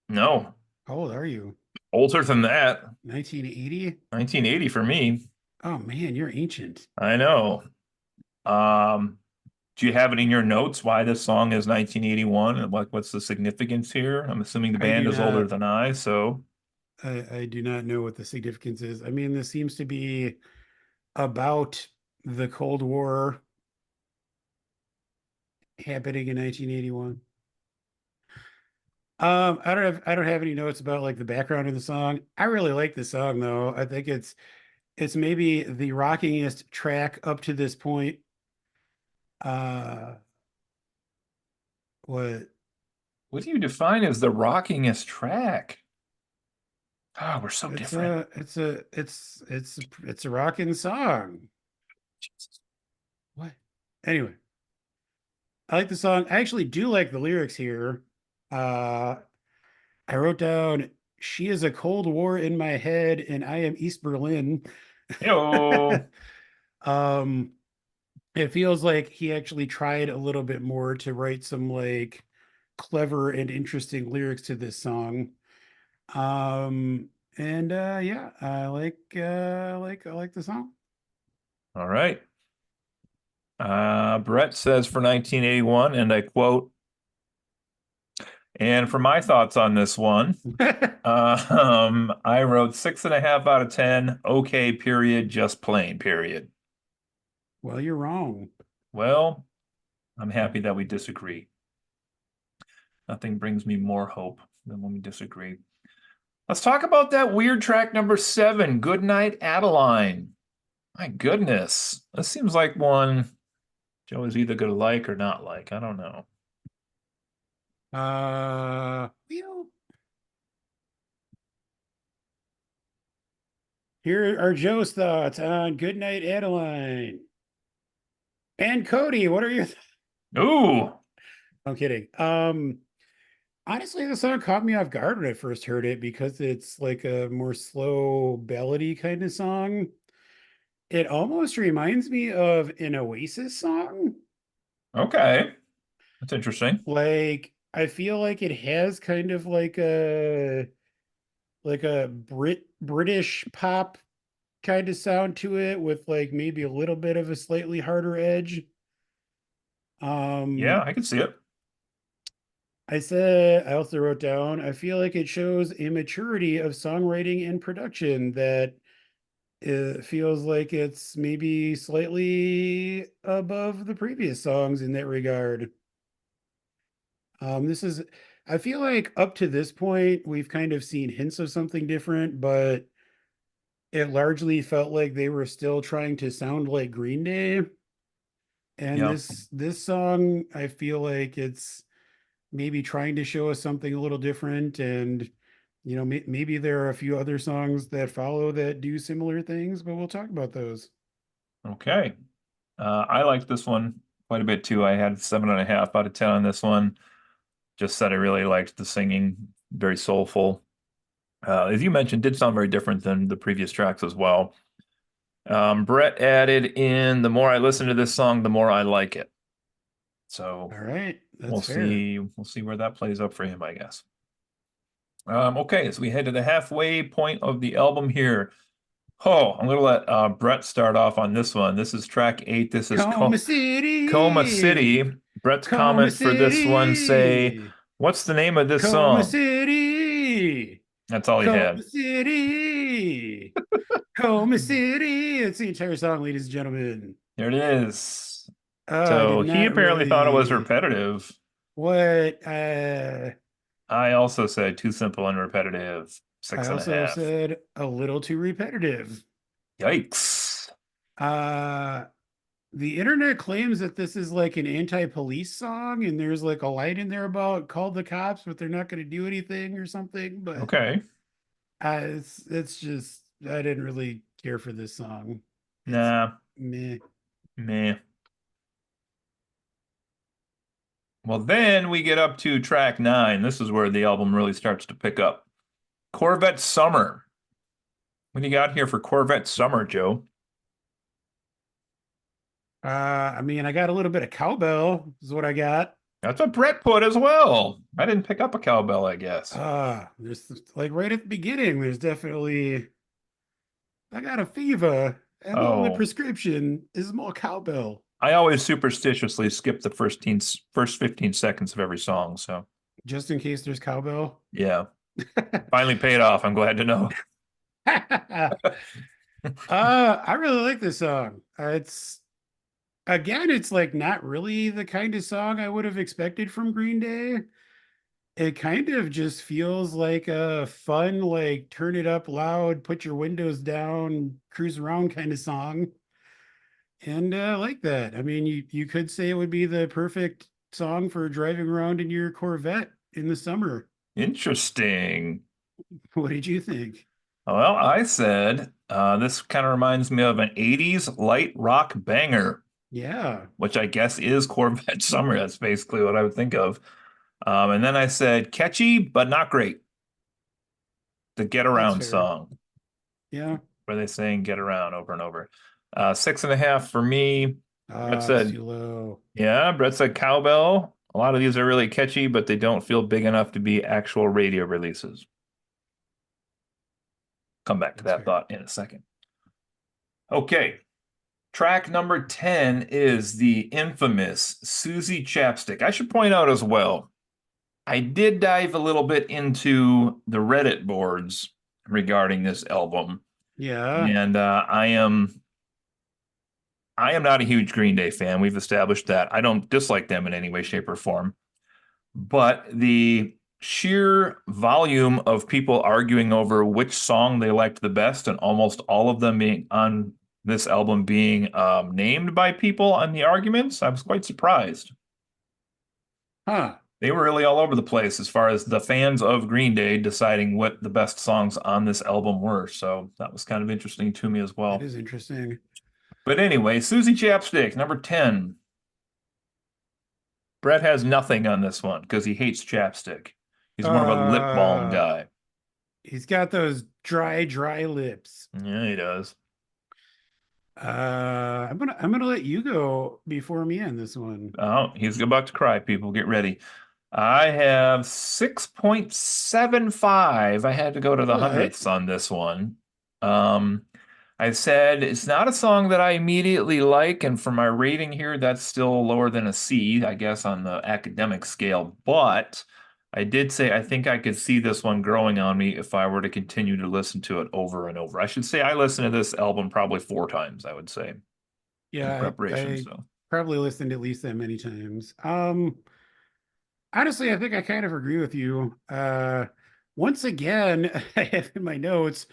A: No,
B: How old are you?
A: older than that.
B: 1980?
A: 1980 for me.
B: Oh man, you're ancient.
A: I know. Um, Do you have it in your notes why this song is 1981 and what's the significance here? I'm assuming the
B: I
A: band
B: do
A: is older
B: not.
A: than I, so
B: I do not know what the significance is. I mean, this seems to be about the Cold War happening in 1981. I don't have any notes about like the background of the song. I really like the song though. I think it's maybe the rockingest track up to this point. Uh what
A: what do you define as the rockingest track? Oh, we're so
B: it's
A: different.
B: a it's a it's a rocking song.
A: Jesus.
B: What? Anyway, I like the song. I actually do like the lyrics here. Uh I wrote down she is a Cold War in my head and I am East Berlin.
A: Yo.
B: um it feels like he actually tried a little bit more to write some like clever and interesting lyrics to this song. Um, and yeah, I like the song.
A: All right. Brett says for 1981, and I quote, and for my thoughts on this one, I wrote 6.5 out of 10. Okay, period. Just plain, period.
B: Well, you're wrong.
A: Well, I'm happy that we disagree. Nothing brings me more hope than when we disagree. Let's talk about that weird track number 7, Goodnight Adeline. My goodness. This seems like one Joe is either going to like or not like. I don't know.
B: You here are Joe's thoughts on Goodnight Adeline and Cody. What are your
A: Ooh,
B: I'm kidding. Honestly, the song caught me off guard when I first heard it because it's like a more slow ballady kind of song. It almost reminds me of an Oasis song.
A: okay. That's interesting.
B: Like I feel like it has kind of like a British pop kind of sound to it with like maybe a little bit of a slightly harder edge.
A: Yeah,
B: Um
A: I can see it.
B: I also wrote down I feel like it shows a maturity of songwriting and production that it feels like it's maybe slightly above the previous songs in that regard. This is, I feel like up to this point, we've kind of seen hints of something different, but it largely felt like they were still trying to sound like Green Day. And
A: Yeah.
B: this song, I feel like it's maybe trying to show us something a little different. And, maybe there are a few other songs that follow that do similar things, but we'll talk about those.
A: Okay. I liked this one quite a bit too. I had 7.5 out of 10 on this one. Just said I really liked the singing, very soulful. As you mentioned, did sound very different than the previous tracks as well. Brett added in, the more I listen to this song, the more I like it. So
B: All right,
A: we'll
B: that's fair.
A: see. We'll see where that plays up for him, I guess. Okay, as we head to the halfway point of the album here. Oh, I'm gonna let Brett start off on this one. This is track 8. This is
B: Coma
A: Coma City.
B: City,
A: Brett's
B: Coma
A: comment for this one say,
B: City,
A: "What's the name of this
B: Coma
A: song?"
B: City,
A: That's all he
B: Coma
A: had.
B: City, Coma City. It's the entire song, ladies and gentlemen.
A: There it is.
B: I did
A: So he
B: not
A: apparently thought it was
B: really
A: repetitive.
B: what
A: I also said too simple and repetitive.
B: I
A: Six and a
B: also
A: half.
B: said a little too repetitive.
A: Yikes.
B: Uh the internet claims that this is like an anti-police song and there's like a line in there about call the cops, but they're not going to do anything or something. But
A: Okay.
B: it's just I didn't really care for this song. It's
A: Nah,
B: meh.
A: meh. Well, then we get up to track 9. This is where the album really starts to pick up. Corvette Summer. What do you got here for Corvette Summer, Joe?
B: I mean, I got a little bit of cowbell is what I got.
A: That's what Brett put as well. I didn't pick up a cowbell, I guess.
B: There's like right at the beginning, there's definitely I got a fever and the only
A: Oh,
B: prescription is more cowbell.
A: I always superstitiously skip the first 15 seconds of every song. So
B: Just in case there's cowbell.
A: yeah, finally paid off. I'm glad to know.
B: I really like this song. It's again, it's like not really the kind of song I would have expected from Green Day. It kind of just feels like a fun, like turn it up loud, put your windows down, cruise around kind of song. And I like that. I mean, you could say it would be the perfect song for driving around in your Corvette in the summer.
A: Interesting.
B: What did you think?
A: Well, I said this kind of reminds me of an 80s light rock banger,
B: Yeah,
A: which I guess is Corvette Summer. That's basically what I would think of. And then I said catchy, but not great. The Get
B: that's
A: Around
B: fair.
A: song,
B: Yeah.
A: where they saying get around over and over. 6.5 for me. Brett
B: It's
A: said,
B: too low.
A: yeah, Brett said cowbell. A lot of these are really catchy, but they don't feel big enough to be actual radio releases. Come back to
B: That's
A: that
B: fair.
A: thought in a second. Okay. Track number 10 is the infamous Susie Chapstick. I should point out as well, I did dive a little bit into the Reddit boards regarding this album,
B: Yeah.
A: and I am not a huge Green Day fan. We've established that. I don't dislike them in any way, shape, or form. But the sheer volume of people arguing over which song they liked the best, and almost all of them being on this album being named by people on the arguments, I was quite surprised.
B: Huh.
A: They were really all over the place as far as the fans of Green Day deciding what the best songs on this album were. So that was kind of interesting to me as
B: That
A: well.
B: is interesting.
A: But anyway, Susie Chapstick, number 10. Brett has nothing on this one because he hates chapstick. He's more of a lip balm
B: Uh,
A: guy.
B: he's got those dry lips.
A: Yeah, he does.
B: I'm gonna let you go before me on this one.
A: Oh, he's about to cry, people. Get ready. I have 6.75. I had to go to the
B: What?
A: hundredths on this one. Um, I said it's not a song that I immediately like, and for my rating here, that's still lower than a C, I guess, on the academic scale. But I did say I think I could see this one growing on me if I were to continue to listen to it over and over. I should say I listened to this album probably 4 times, I would say, in
B: Yeah,
A: preparation.
B: I
A: So,
B: probably listened at least that many times. Honestly, I think I kind of agree with you. Once again, I have in my notes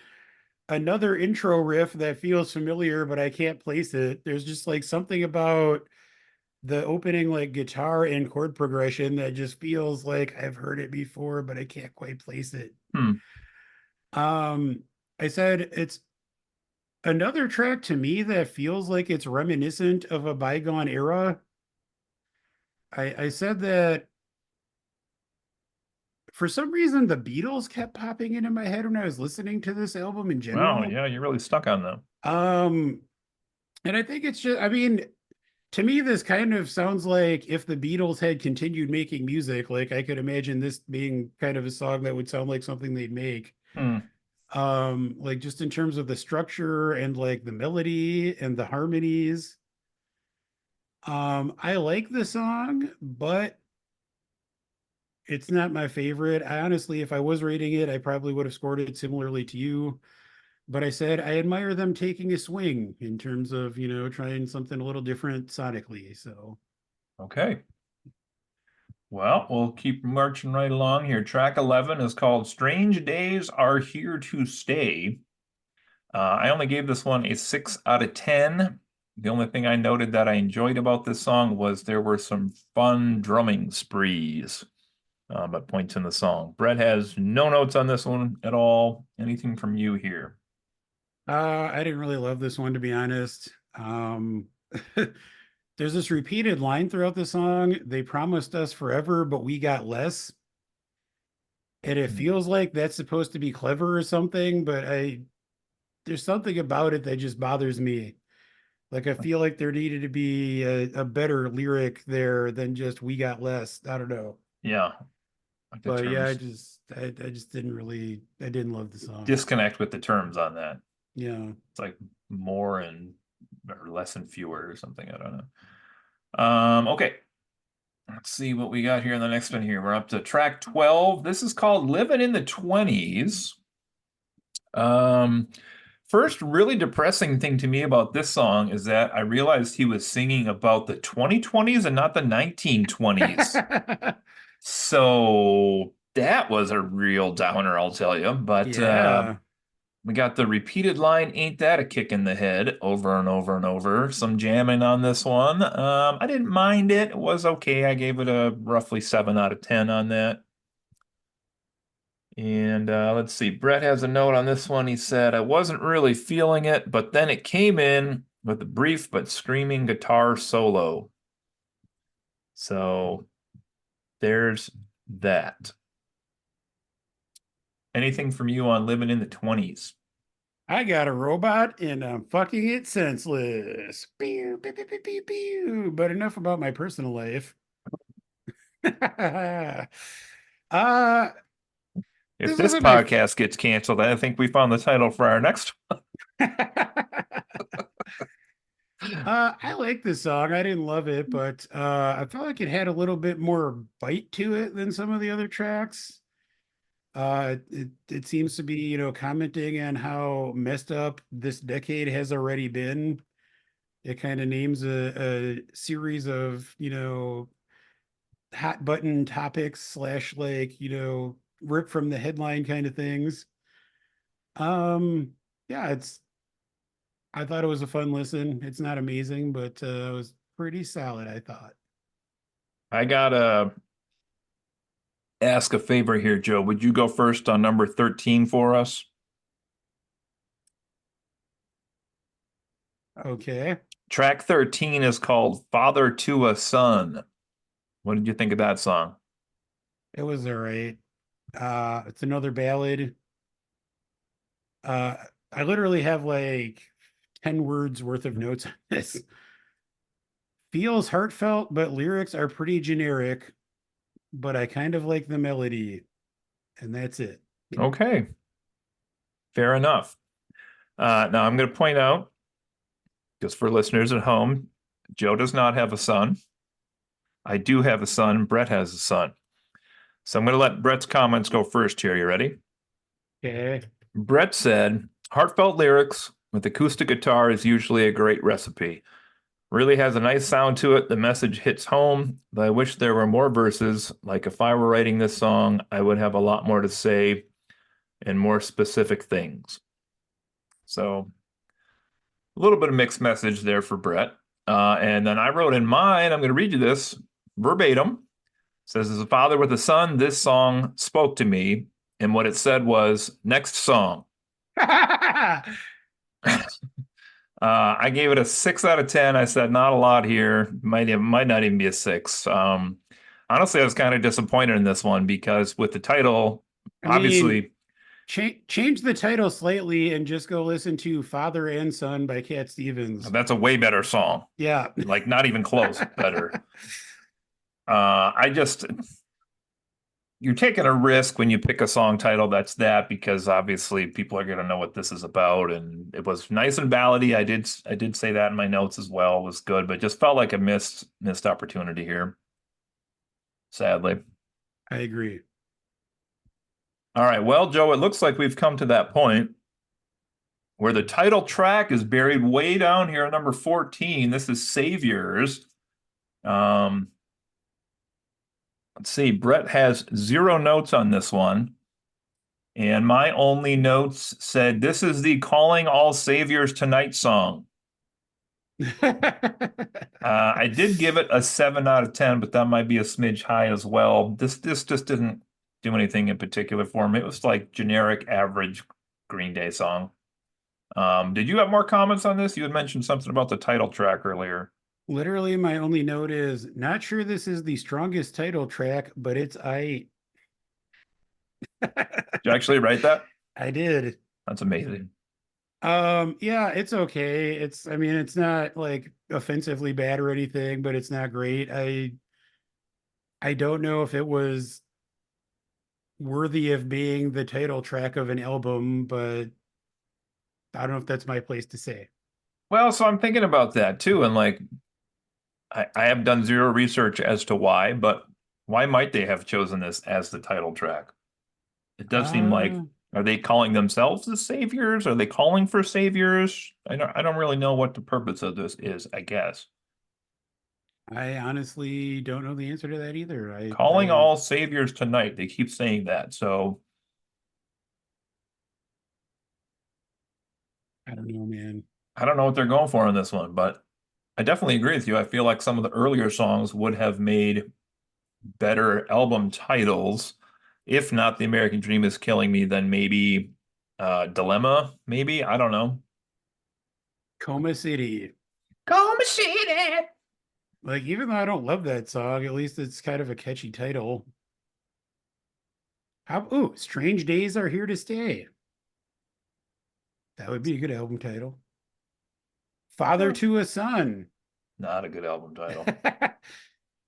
B: another intro riff that feels familiar, but I can't place it. There's just like something about the opening like guitar and chord progression that just feels like I've heard it before, but I can't quite place it.
A: hmm.
B: Um, I said it's another track to me that feels like it's reminiscent of a bygone era. I said that for some reason the Beatles kept popping into my head when I was listening to this album in
A: Wow,
B: general.
A: yeah, you're really stuck on them.
B: Um, and I think it's just, I mean, to me, this kind of sounds like if the Beatles had continued making music, like I could imagine this being kind of a song that would sound like something they'd make.
A: Hmm.
B: Like just in terms of the structure and like the melody and the harmonies. I like the song, but it's not my favorite. I honestly, if I was rating it, I probably would have scored it similarly to you. But I said I admire them taking a swing in terms of, trying something a little different sonically. So,
A: Okay. Well, we'll keep marching right along here. Track 11 is called Strange Days Are Here to Stay. I only gave this one a 6 out of 10. The only thing I noted that I enjoyed about this song was there were some fun drumming sprees, but points in the song. Brett has no notes on this one at all. Anything from you here?
B: I didn't really love this one, to be honest. There's this repeated line throughout the song. They promised us forever, but we got less. And it feels like that's supposed to be clever or something, but there's something about it that just bothers me. Like I feel like there needed to be a better lyric there than just we got less. I don't know.
A: Yeah, like the
B: But yeah,
A: terms.
B: I just didn't love the song.
A: Disconnect with the terms on that.
B: Yeah.
A: It's like more and or less than fewer or something. I don't know. Okay. Let's see what we got here in the next one here. We're up to track 12. This is called Living in the 20s. Um, First really depressing thing to me about this song is that I realized he was singing about the 2020s and not the 1920s. So that was a real downer, I'll tell you. But
B: Yeah.
A: we got the repeated line, "Ain't that a kick in the head," over and over and over. Some jamming on this one. I didn't mind it. It was okay. I gave it a roughly 7 out of 10 on that. And let's see. Brett has a note on this one. He said, "I wasn't really feeling it, but then it came in with a brief but screaming guitar solo." So there's that. Anything from you on living in the 20s?
B: I got a robot and I'm fucking it senseless. Pew, pew, pew, pew, pew, pew. But enough about my personal life. uh
A: If
B: this
A: this
B: isn't my
A: podcast gets canceled, I think we found the title for our next
B: I like this song. I didn't love it, but I felt like it had a little bit more bite to it than some of the other tracks. It seems to be, commenting on how messed up this decade has already been. It kind of names a series of, hot button topics slash like, rip from the headline kind of things. Um, yeah, I thought it was a fun listen. It's not amazing, but it was pretty solid, I thought.
A: I gotta ask a favor here, Joe. Would you go first on number 13 for us?
B: Okay.
A: Track 13 is called Father to a Son. What did you think of that song?
B: It was all right. It's another ballad. Uh, I literally have like 10 words worth of notes on this. Feels heartfelt, but lyrics are pretty generic, but I kind of like the melody, and that's it.
A: Okay, fair enough. Now I'm going to point out, just for listeners at home, Joe does not have a son. I do have a son. Brett has a son. So I'm going to let Brett's comments go first here. You ready?
B: Okay.
A: Brett said, "Heartfelt lyrics with acoustic guitar is usually a great recipe. Really has a nice sound to it. The message hits home, but I wish there were more verses. Like if I were writing this song, I would have a lot more to say and more specific things." So a little bit of mixed message there for Brett. And then I wrote in mine, I'm going to read you this verbatim. It says, "As a father with a son, this song spoke to me. And what it said was, next song." I gave it a 6 out of 10. I said, not a lot here. Might not even be a 6. Honestly, I was kind of disappointed in this one because with the title,
B: I mean,
A: obviously,
B: change the title slightly and just go listen to Father and Son by Cat Stevens.
A: that's a way better song.
B: Yeah.
A: Like, not even close, better. I just, you're taking a risk when you pick a song title that's that because obviously people are going to know what this is about. And it was nice and ballady. I did say that in my notes as well. It was good, but just felt like a missed opportunity here, sadly.
B: I agree.
A: All right. Well, Joe, it looks like we've come to that point where the title track is buried way down here at number 14. This is Saviors. Um, let's see. Brett has 0 notes on this one. And my only notes said, "This is the Calling All Saviors Tonight song." I did give it a 7 out of 10, but that might be a smidge high as well. This just didn't do anything in particular for me. It was like generic, average Green Day song. Did you have more comments on this? You had mentioned something about the title track earlier.
B: Literally, my only note is not sure this is the strongest title track, but it's I.
A: Did you actually write that?
B: I did.
A: That's amazing.
B: Yeah, it's okay. I mean, it's not like offensively bad or anything, but it's not great. I don't know if it was worthy of being the title track of an album, but I don't know if that's my place to say.
A: Well, so I'm thinking about that too, and like I have done zero research as to why, but why might they have chosen this as the title track? It does seem like,
B: Uh,
A: are they calling themselves the saviors? Are they calling for saviors? I don't really know what the purpose of this is, I guess.
B: I honestly don't know the answer to that either.
A: Calling all saviors tonight. They keep saying that. So
B: I don't know, man.
A: I don't know what they're going for on this one, but I definitely agree with you. I feel like some of the earlier songs would have made better album titles. If not The American Dream is Killing Me, then maybe Dilemma, maybe. I don't know.
B: Coma City.
A: Call me shady.
B: Like, even though I don't love that song, at least it's kind of a catchy title. How, ooh, Strange Days Are Here to Stay. That would be a good album title. Father
A: Huh.
B: to a Son.
A: Not a good album title.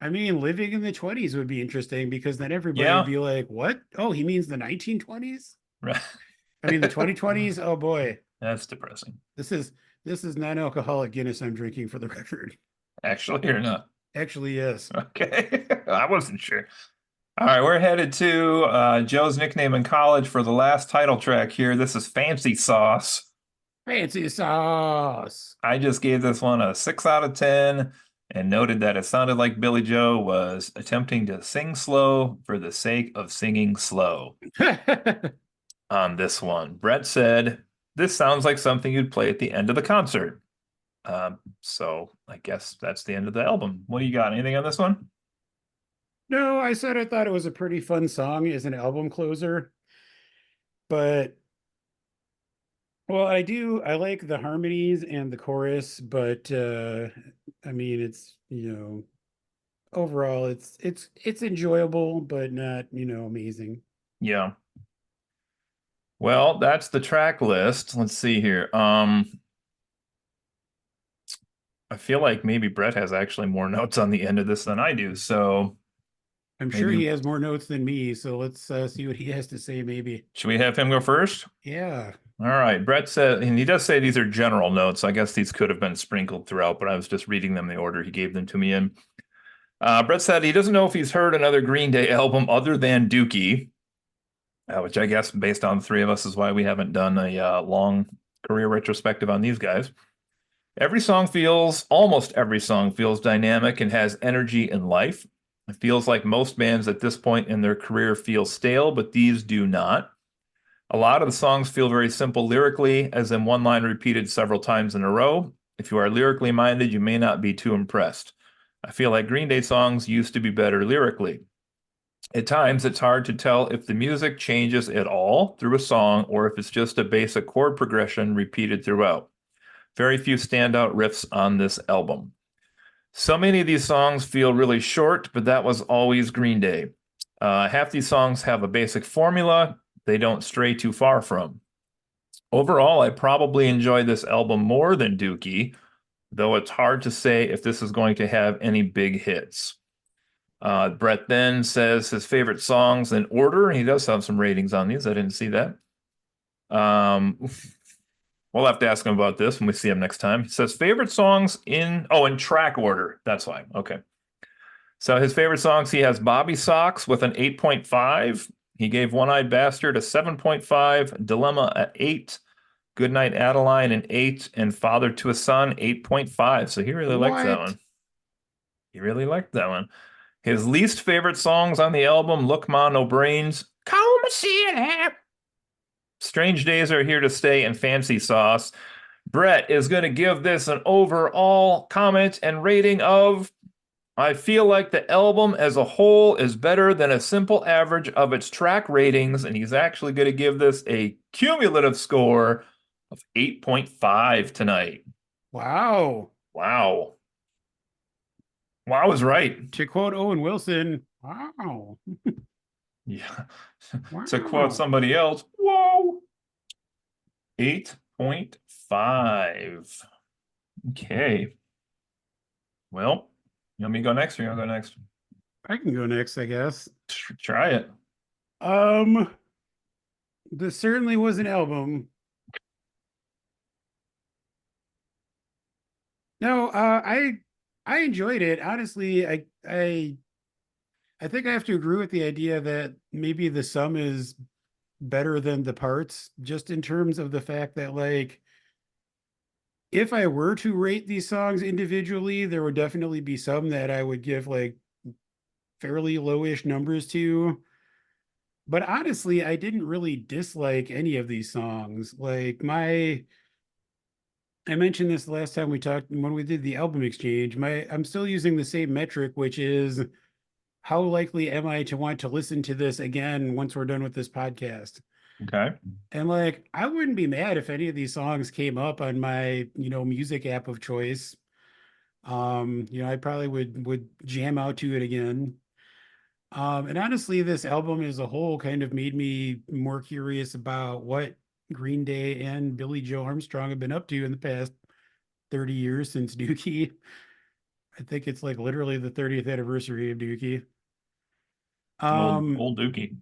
B: I mean, living in the 20s would be interesting because then everybody would
A: Yeah.
B: be like, what? Oh, he means the 1920s?
A: Right.
B: I mean, the 2020s? Oh boy.
A: That's depressing.
B: This is this is non-alcoholic Guinness I'm drinking for the record.
A: Actually, or not?
B: Actually, yes.
A: Okay. I wasn't sure. All right, we're headed to Joe's nickname in college for the last title track here. This is Fancy Sauce.
B: Fancy sauce.
A: I just gave this one a 6 out of 10 and noted that it sounded like Billy Joe was attempting to sing slow for the sake of singing slow on this one. Brett said, "This sounds like something you'd play at the end of the concert." So I guess that's the end of the album. What do you got? Anything on this one?
B: No, I said I thought it was a pretty fun song as an album closer, but well, I like the harmonies and the chorus, but I mean it's, overall it's enjoyable, but not, amazing.
A: Yeah. Well, that's the track list. Let's see here. I feel like maybe Brett has actually more notes on the end of this than I do. So
B: I'm sure
A: maybe
B: he has more notes than me, so let's see what he has to say maybe.
A: should we have him go first?
B: Yeah.
A: All right. Brett said, and he does say these are general notes. I guess these could have been sprinkled throughout, but I was just reading them the order he gave them to me in. Brett said he doesn't know if he's heard another Green Day album other than Dookie, which I guess based on the three of us is why we haven't done a long career retrospective on these guys. Almost every song feels dynamic and has energy and life. It feels like most bands at this point in their career feel stale, but these do not. A lot of the songs feel very simple lyrically, as in one line repeated several times in a row. If you are lyrically minded, you may not be too impressed. I feel like Green Day songs used to be better lyrically. At times, it's hard to tell if the music changes at all through a song or if it's just a basic chord progression repeated throughout. Very few standout riffs on this album. So many of these songs feel really short, but that was always Green Day. Half these songs have a basic formula they don't stray too far from. Overall, I probably enjoy this album more than Dookie, though it's hard to say if this is going to have any big hits. Brett then says his favorite songs in order. He does have some ratings on these. I didn't see that. Um, we'll have to ask him about this when we see him next time. He says favorite songs in track order. That's why. Okay. So his favorite songs, he has Bobby Socks with an 8.5. He gave One Eyed Bastard a 7.5, Dilemma at 8, Goodnight Adeline an 8, and Father to a Son 8.5. So he really likes that
B: What?
A: one. He really liked that one. His least favorite songs on the album, Look Ma No Brains, Call Me City, Strange Days Are Here to Stay, and Fancy Sauce. Brett is going to give this an overall comment and rating of I feel like the album as a whole is better than a simple average of its track ratings, and he's actually going to give this a cumulative score of 8.5 tonight.
B: Wow.
A: Wow. Wow, I was right.
B: To quote Owen Wilson, wow.
A: Yeah. To quote
B: Wow.
A: somebody else, whoa. 8.5. Okay. Well, you want me to go next or you want to go next?
B: I can go next, I guess.
A: Try it.
B: Um, this certainly was an album No, I enjoyed it. Honestly, I think I have to agree with the idea that maybe the sum is better than the parts, just in terms of the fact that like if I were to rate these songs individually, there would definitely be some that I would give like fairly lowish numbers to. But honestly, I didn't really dislike any of these songs. I mentioned this last time we talked when we did the album exchange. I'm still using the same metric, which is how likely am I to want to listen to this again once we're done with this podcast?
A: Okay.
B: And like, I wouldn't be mad if any of these songs came up on my, music app of choice. I probably would jam out to it again. And honestly, this album as a whole kind of made me more curious about what Green Day and Billy Joe Armstrong have been up to in the past 30 years since Dookie. I think it's like literally the 30th anniversary of Dookie. Um,
A: Old Dookie.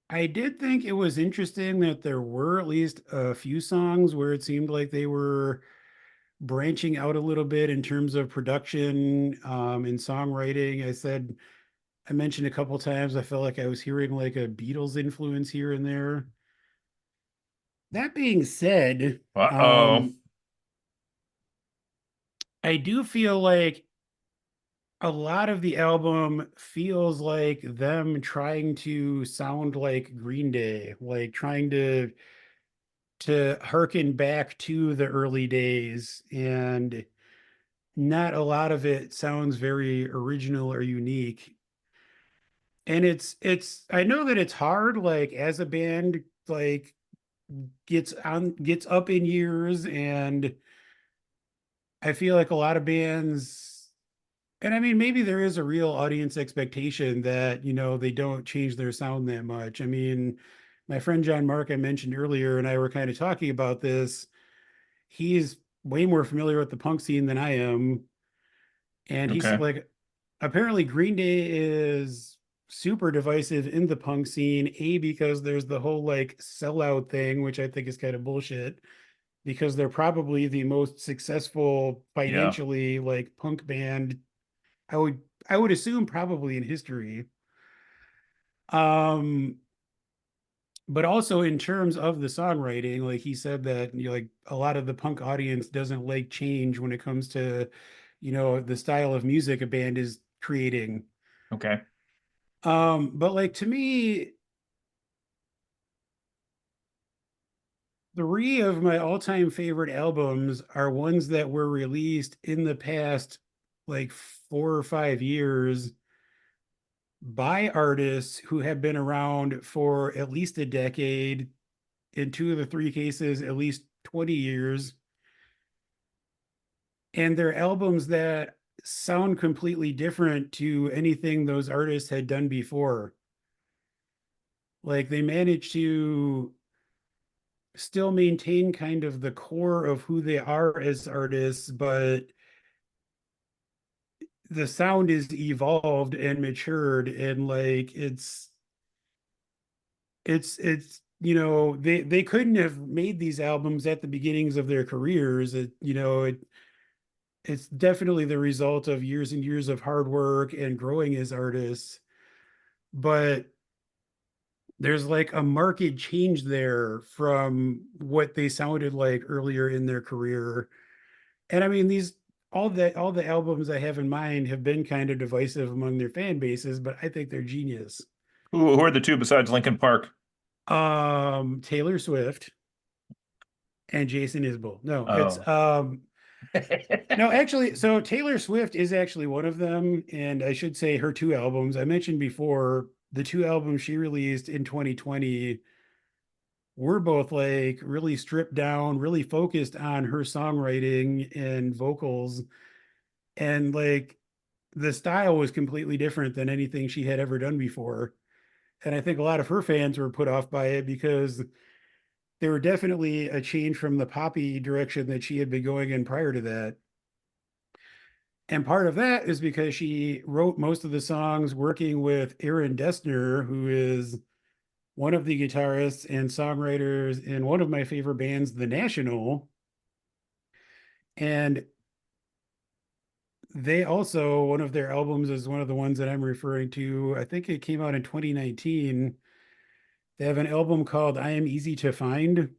B: I did think it was interesting that there were at least a few songs where it seemed like they were branching out a little bit in terms of production, and songwriting. I mentioned a couple times I felt like I was hearing like a Beatles influence here and there. That being said,
A: Uh-oh.
B: um, I do feel like a lot of the album feels like them trying to sound like Green Day, like trying to harken back to the early days, and not a lot of it sounds very original or unique. And it's I know that it's hard, like as a band like gets up in years, and I feel like a lot of bands, and I mean maybe there is a real audience expectation that they don't change their sound that much. I mean, my friend John Mark I mentioned earlier and I were kind of talking about this. He's way more familiar with the punk scene than I am, and he's
A: Okay.
B: like, apparently Green Day is super divisive in the punk scene, because there's the whole like sellout thing, which I think is kind of bullshit, because they're probably the most successful
A: Yeah.
B: financially like punk band, I would assume, probably in history. Um, but also in terms of the songwriting, like he said that like a lot of the punk audience doesn't like change when it comes to, the style of music a band is creating.
A: Okay.
B: But like to me, three of my all-time favorite albums are ones that were released in the past like 4 or 5 years by artists who have been around for at least a decade, in two of the three cases, at least 20 years. And they're albums that sound completely different to anything those artists had done before. Like they managed to still maintain kind of the core of who they are as artists, but the sound is evolved and matured, and like it's they couldn't have made these albums at the beginnings of their careers. It's definitely the result of years and years of hard work and growing as artists, but there's like a marked change there from what they sounded like earlier in their career. And I mean, these all the albums I have in mind have been kind of divisive among their fan bases, but I think they're genius.
A: Who are the two besides Lincoln Park?
B: Taylor Swift and Jason Isbell. No, it's
A: Oh.
B: no, actually, so Taylor Swift is actually one of them, and I should say her two albums. I mentioned before the two albums she released in 2020 were both like really stripped down, really focused on her songwriting and vocals, and like the style was completely different than anything she had ever done before. And I think a lot of her fans were put off by it because they were definitely a change from the poppy direction that she had been going in prior to that. And part of that is because she wrote most of the songs working with Aaron Dessner, who is one of the guitarists and songwriters in one of my favorite bands, The National. And they also, one of their albums is one of the ones that I'm referring to. I think it came out in 2019. They have an album called I Am Easy to Find.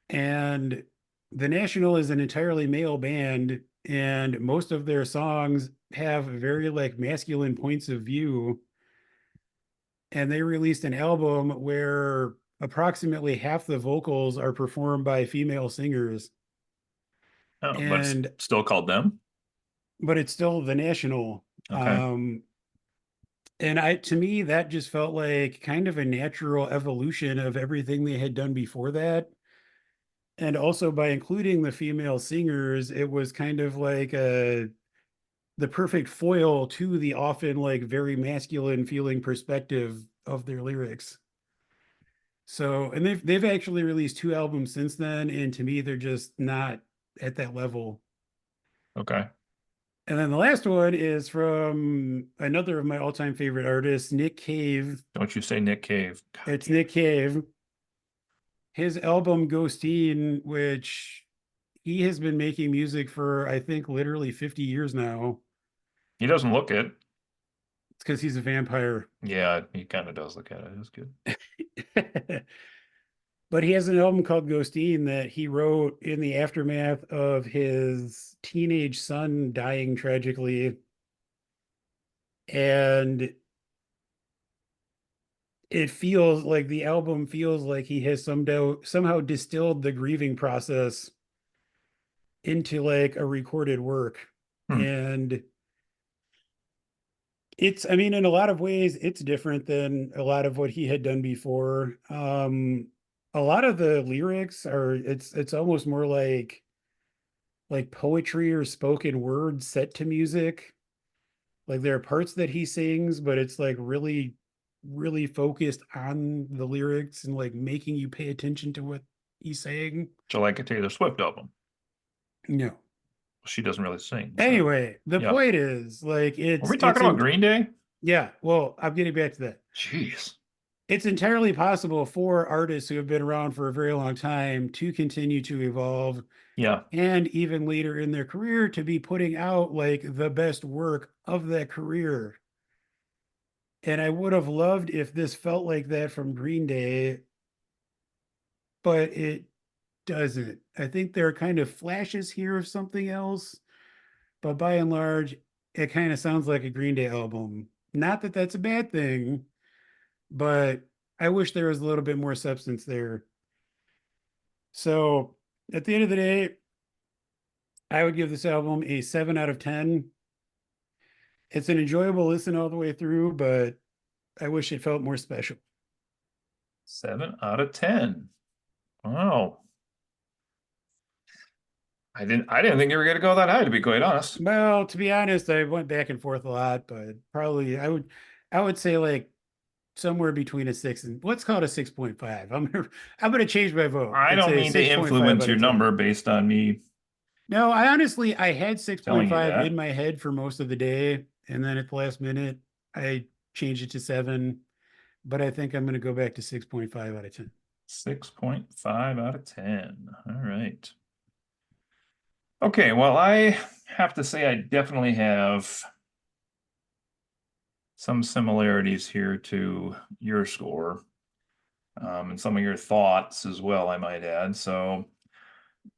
B: And The National is an entirely male band, and most of their songs have very like masculine points of view. And they released an album where approximately half the vocals are performed by female singers.
A: Oh, but it's
B: And
A: still called them.
B: but it's still The National.
A: Okay.
B: And I to me that just felt like kind of a natural evolution of everything they had done before that. And also by including the female singers, it was kind of like the perfect foil to the often like very masculine feeling perspective of their lyrics. So, and they've actually released two albums since then, and to me, they're just not at that level.
A: Okay.
B: And then the last one is from another of my all-time favorite artists, Nick Cave.
A: Don't you say Nick Cave. God
B: It's
A: damn
B: Nick
A: it.
B: Cave. His album Ghosteen, which he has been making music for, I think, literally 50 years now.
A: He doesn't look it.
B: It's because he's a vampire.
A: Yeah, he kind of does look at it. It's good.
B: But he has an album called Ghosteen that he wrote in the aftermath of his teenage son dying tragically. And it feels like the album feels like he has somehow distilled the grieving process into like a recorded work.
A: Hmm.
B: And it's, I mean, in a lot of ways, it's different than a lot of what he had done before. A lot of the lyrics are, it's almost more like poetry or spoken word set to music. Like there are parts that he sings, but it's like really, really focused on the lyrics and like making you pay attention to what he's saying.
A: Do you like a Taylor Swift album?
B: No.
A: She doesn't really sing, so
B: Anyway, the
A: yeah.
B: point is like
A: Were we talking about Green Day?
B: yeah, well, I'm getting back to that.
A: Jeez.
B: It's entirely possible for artists who have been around for a very long time to continue to evolve
A: Yeah.
B: and even later in their career to be putting out like the best work of that career. And I would have loved if this felt like that from Green Day, but it doesn't. I think there are kind of flashes here of something else, but by and large, it kind of sounds like a Green Day album. Not that that's a bad thing, but I wish there was a little bit more substance there. So at the end of the day, I would give this album a 7 out of 10. It's an enjoyable listen all the way through, but I wish it felt more special.
A: 7 out of 10. Wow. I didn't think you were gonna go that high, to be quite honest.
B: Well, to be honest, I went back and forth a lot, but probably I would say like somewhere between a six and let's call it a 6.5. I'm gonna change my vote
A: I
B: and
A: don't
B: say
A: mean to
B: 6.5
A: influence
B: out
A: your
B: of 10.
A: number based on me
B: No, I honestly I had
A: telling you
B: 6.5 in
A: that.
B: my head for most of the day, and then at the last minute I changed it to 7, but I think I'm gonna go back to 6.5 out of 10.
A: 6.5 out of 10. All right. Okay, well, I have to say I definitely have some similarities here to your score, and some of your thoughts as well, I might add. So,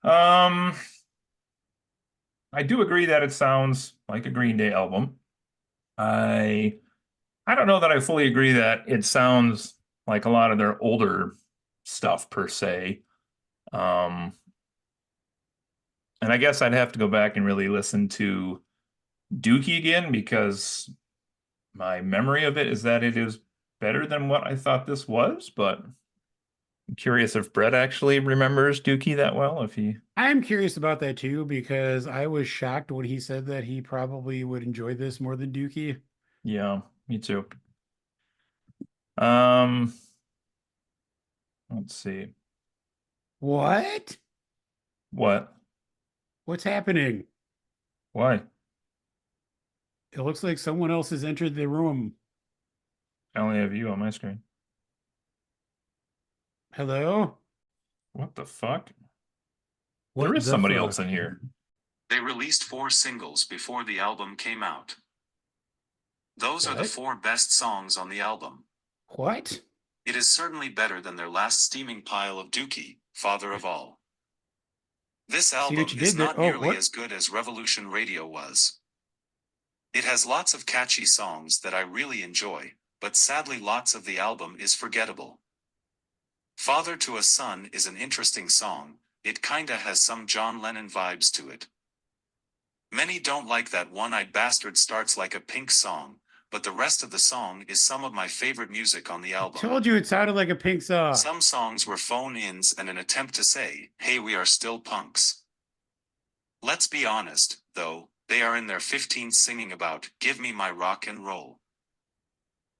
A: um, I do agree that it sounds like a Green Day album. I I don't know that I fully agree that it sounds like a lot of their older stuff per se. Um, and I guess I'd have to go back and really listen to Dookie again because my memory of it is that it is better than what I thought this was, but I'm curious if Brett actually remembers Dookie that well, if he,
B: I'm curious about that too because I was shocked when he said that he probably would enjoy this more than Dookie.
A: yeah, me too. Um, let's see.
B: What?
A: What?
B: What's happening?
A: Why?
B: It looks like someone else has entered the room.
A: I only have you on my screen.
B: Hello?
A: What the fuck? There
B: What
A: is
B: the
A: somebody else
B: fuck?
A: in here.
C: They released 4 singles before the album came out. Those are the
B: What?
C: 4 best songs on the album.
B: What?
C: It is certainly better than their last steaming pile of Dookie, Father of All. This
B: See what
C: album
B: you
C: is
B: did there?
C: not
B: Oh,
C: nearly
B: what?
C: as good as Revolution Radio was. It has lots of catchy songs that I really enjoy, but sadly lots of the album is forgettable. Father to a Son is an interesting song, it kinda has some John Lennon vibes to it. Many don't like that One-Eyed Bastard starts like a Pink song, but the rest of the song is some of my favorite music on the album.
B: Told you it sounded like a Pink song.
C: Some songs were phone-ins and an attempt to say, hey, we are still punks. Let's be honest, though, they are in their 15s singing about, give me my rock and roll.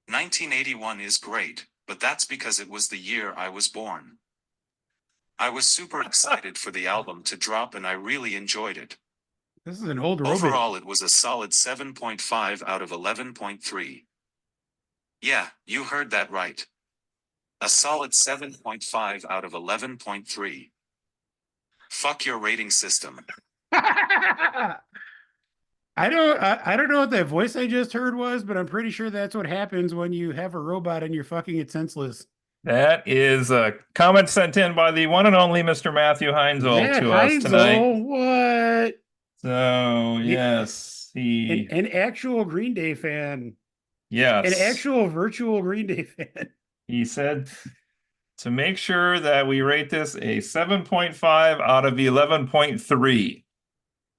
C: 1981 is great, but that's because it was the year I was born. I was super excited for the album to drop and I really enjoyed it.
B: This is an old robot.
C: Overall, it was a solid 7.5 out of 11.3. Yeah, you heard that right. A solid 7.5 out of 11.3. Fuck your rating system.
B: I don't know what that voice I just heard was, but I'm pretty sure that's what happens when you have a robot and you're fucking it senseless.
A: That is a comment sent in by the one and only Mr. Matthew Heinzel
B: That
A: to us tonight.
B: Heinzel, what?
A: So, yes,
B: An actual Green Day fan, an
A: yes,
B: actual virtual Green Day fan.
A: he said to make sure that we rate this a 7.5 out of 11.3.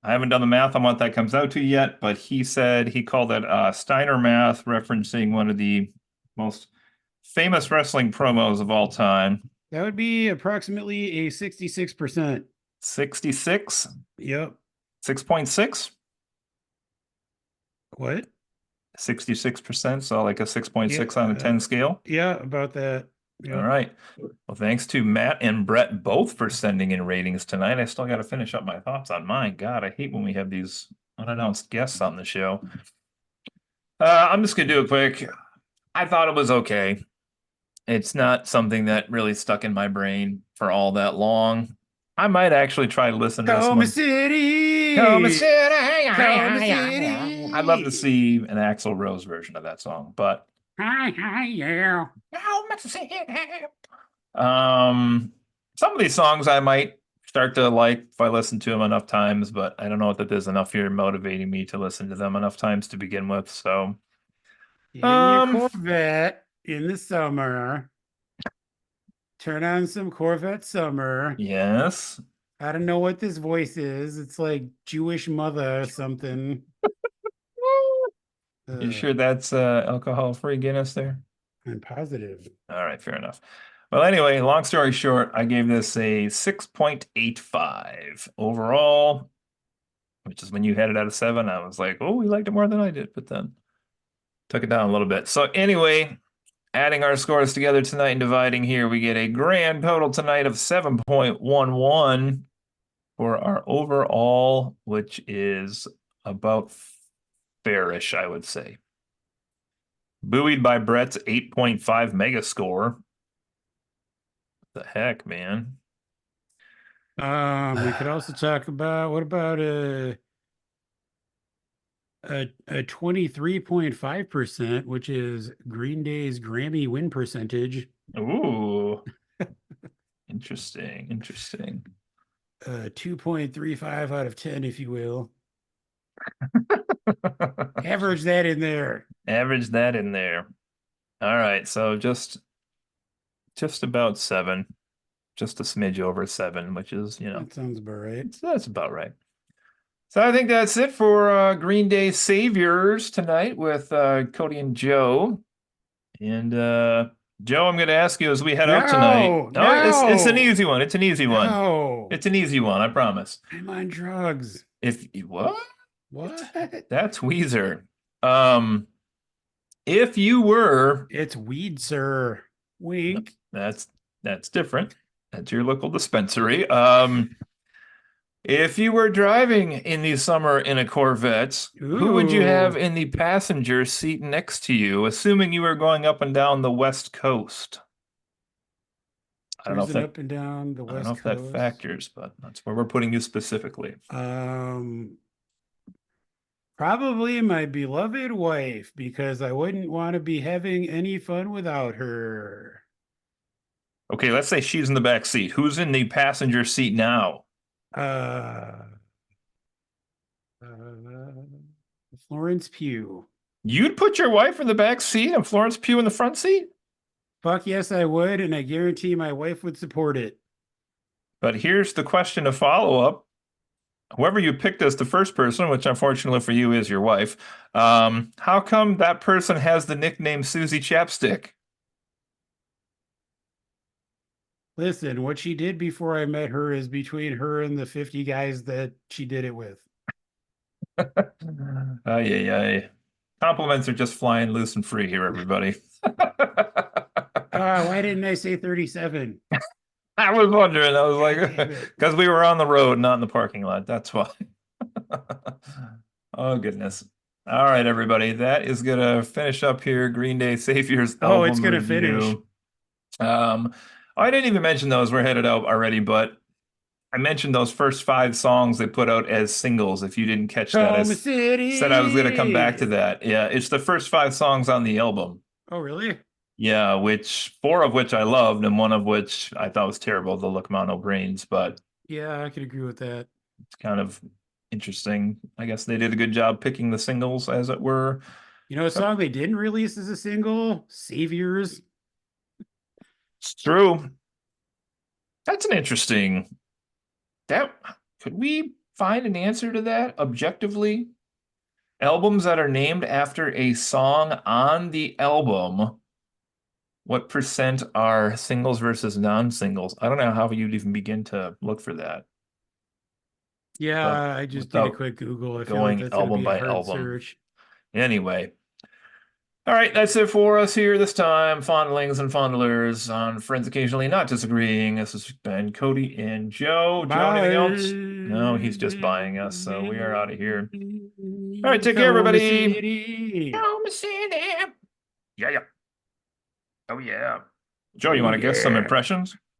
A: I haven't done the math on what that comes out to yet, but he said he called it Steiner math, referencing one of the most famous wrestling promos of all time.
B: That would be approximately a 66%.
A: 66,
B: Yep.
A: 6.6,
B: What?
A: 66%, so like a 6.6 on a
B: Yeah.
A: 10 scale.
B: Yeah, about that.
A: All
B: Yep.
A: right. Well, thanks to Matt and Brett both for sending in ratings tonight. I still got to finish up my thoughts on mine. God, I hate when we have these unannounced guests on the show. I'm just gonna do it quick. I thought it was okay. It's not something that really stuck in my brain for all that long. I might actually try to listen to this
B: Coma
A: one. Come and
B: City.
A: sit.
B: Coma
A: I'd love to
B: City.
A: see an Axl Rose version of that song, but
B: Hi, yeah.
A: some of these songs I might start to like if I listen to them enough times, but I don't know that there's enough here motivating me to listen to them enough times to begin with. So,
B: In your
A: um,
B: Corvette in the summer. Turn on some Corvette Summer.
A: yes.
B: I don't know what this voice is. It's like Jewish mother or something.
A: You sure that's alcohol-free Guinness there?
B: I'm positive.
A: All right, fair enough. Well, anyway, long story short, I gave this a 6.85 overall, which is when you had it out of 7. I was like, oh, you liked it more than I did, but then took it down a little bit. So anyway, adding our scores together tonight and dividing here, we get a grand total tonight of 7.11 for our overall, which is about fairish, I would say. Buoyed by Brett's 8.5 mega score. The heck, man.
B: We could also talk about what about a 23.5%, which is Green Day's Grammy win percentage.
A: Ooh. Interesting. Interesting.
B: 2.35 out of 10, if you will. Average that in there.
A: Average that in there. All right, so just about 7. Just a smidge over 7, which is,
B: That sounds about right.
A: that's about right. So I think that's it for Green Day Saviors tonight with Cody and Joe. And Joe, I'm going to ask you as we head out tonight.
B: No,
A: Oh, it's an
B: no,
A: easy one. It's an easy one.
B: no.
A: It's an easy one, I promise.
B: I'm on drugs.
A: If what?
B: What?
A: That's Weezer. Um, if you were,
B: It's weed, sir. Wink.
A: that's different. That's your local dispensary. If you were driving in the summer in a Corvette, who would you have
B: Ooh.
A: in the passenger seat next to you, assuming you were going up and down the West Coast? I don't know if
B: Cruising
A: that
B: up and down the
A: I don't know
B: West
A: if that
B: Coast.
A: factors, but that's where we're putting you specifically.
B: Probably my beloved wife, because I wouldn't want to be having any fun without her.
A: Okay, let's say she's in the back seat. Who's in the passenger seat now?
B: Uh, uh, Florence Pugh.
A: You'd put your wife in the back seat and Florence Pugh in the front seat?
B: Fuck yes, I would, and I guarantee my wife would support it.
A: But here's the question to follow up. Whoever you picked as the first person, which unfortunately for you is your wife, how come that person has the nickname Susie Chapstick?
B: Listen, what she did before I met her is between her and the 50 guys that she did it with.
A: Ay, ay, ay. Compliments are just flying loose and free here, everybody.
B: Why didn't I say 37?
A: I was wondering. I was
B: God
A: like,
B: damn it.
A: because we were on the road, not in the parking lot. That's why. Oh, goodness. All right, everybody. That is going to finish up here Green Day Saviors
B: Oh, it's
A: album
B: gonna finish.
A: review. Um, I didn't even mention those. We're headed out already, but I mentioned those first 5 songs they put out as singles. If you didn't catch that, I
B: Home
A: said I was going to come back to
B: City.
A: that. Yeah, it's the first 5 songs on the album.
B: Oh, really?
A: Yeah, which 4 of which I loved, and one of which I thought was terrible, the Look Mono Brains, but
B: Yeah, I could agree with that.
A: it's kind of interesting. I guess they did a good job picking the singles, as it were.
B: You know, a
A: So
B: song they didn't release as a single, Saviors.
A: it's true. That's an interesting. That could we find an answer to that objectively? Albums that are named after a song on the album, what percent are singles versus non-singles? I don't know how you'd even begin to look for that without
B: Yeah, I just did a
A: without
B: quick Google. I feel like
A: going
B: that's going to
A: album
B: be a
A: by
B: hard
A: album.
B: search.
A: Anyway, all right, that's it for us here this time. Fondlings and fondlers on Friends Occasionally Not Disagreeing. This has been Cody and Joe. Joe, anything else? No, he's just buying us, so we are out of here. All right, take care,
B: Home
A: everybody.
B: City.
A: Home City. Yeah, yeah. Oh, yeah. Joe, you
B: Oh,
A: want to guess some
B: yeah.
A: impressions?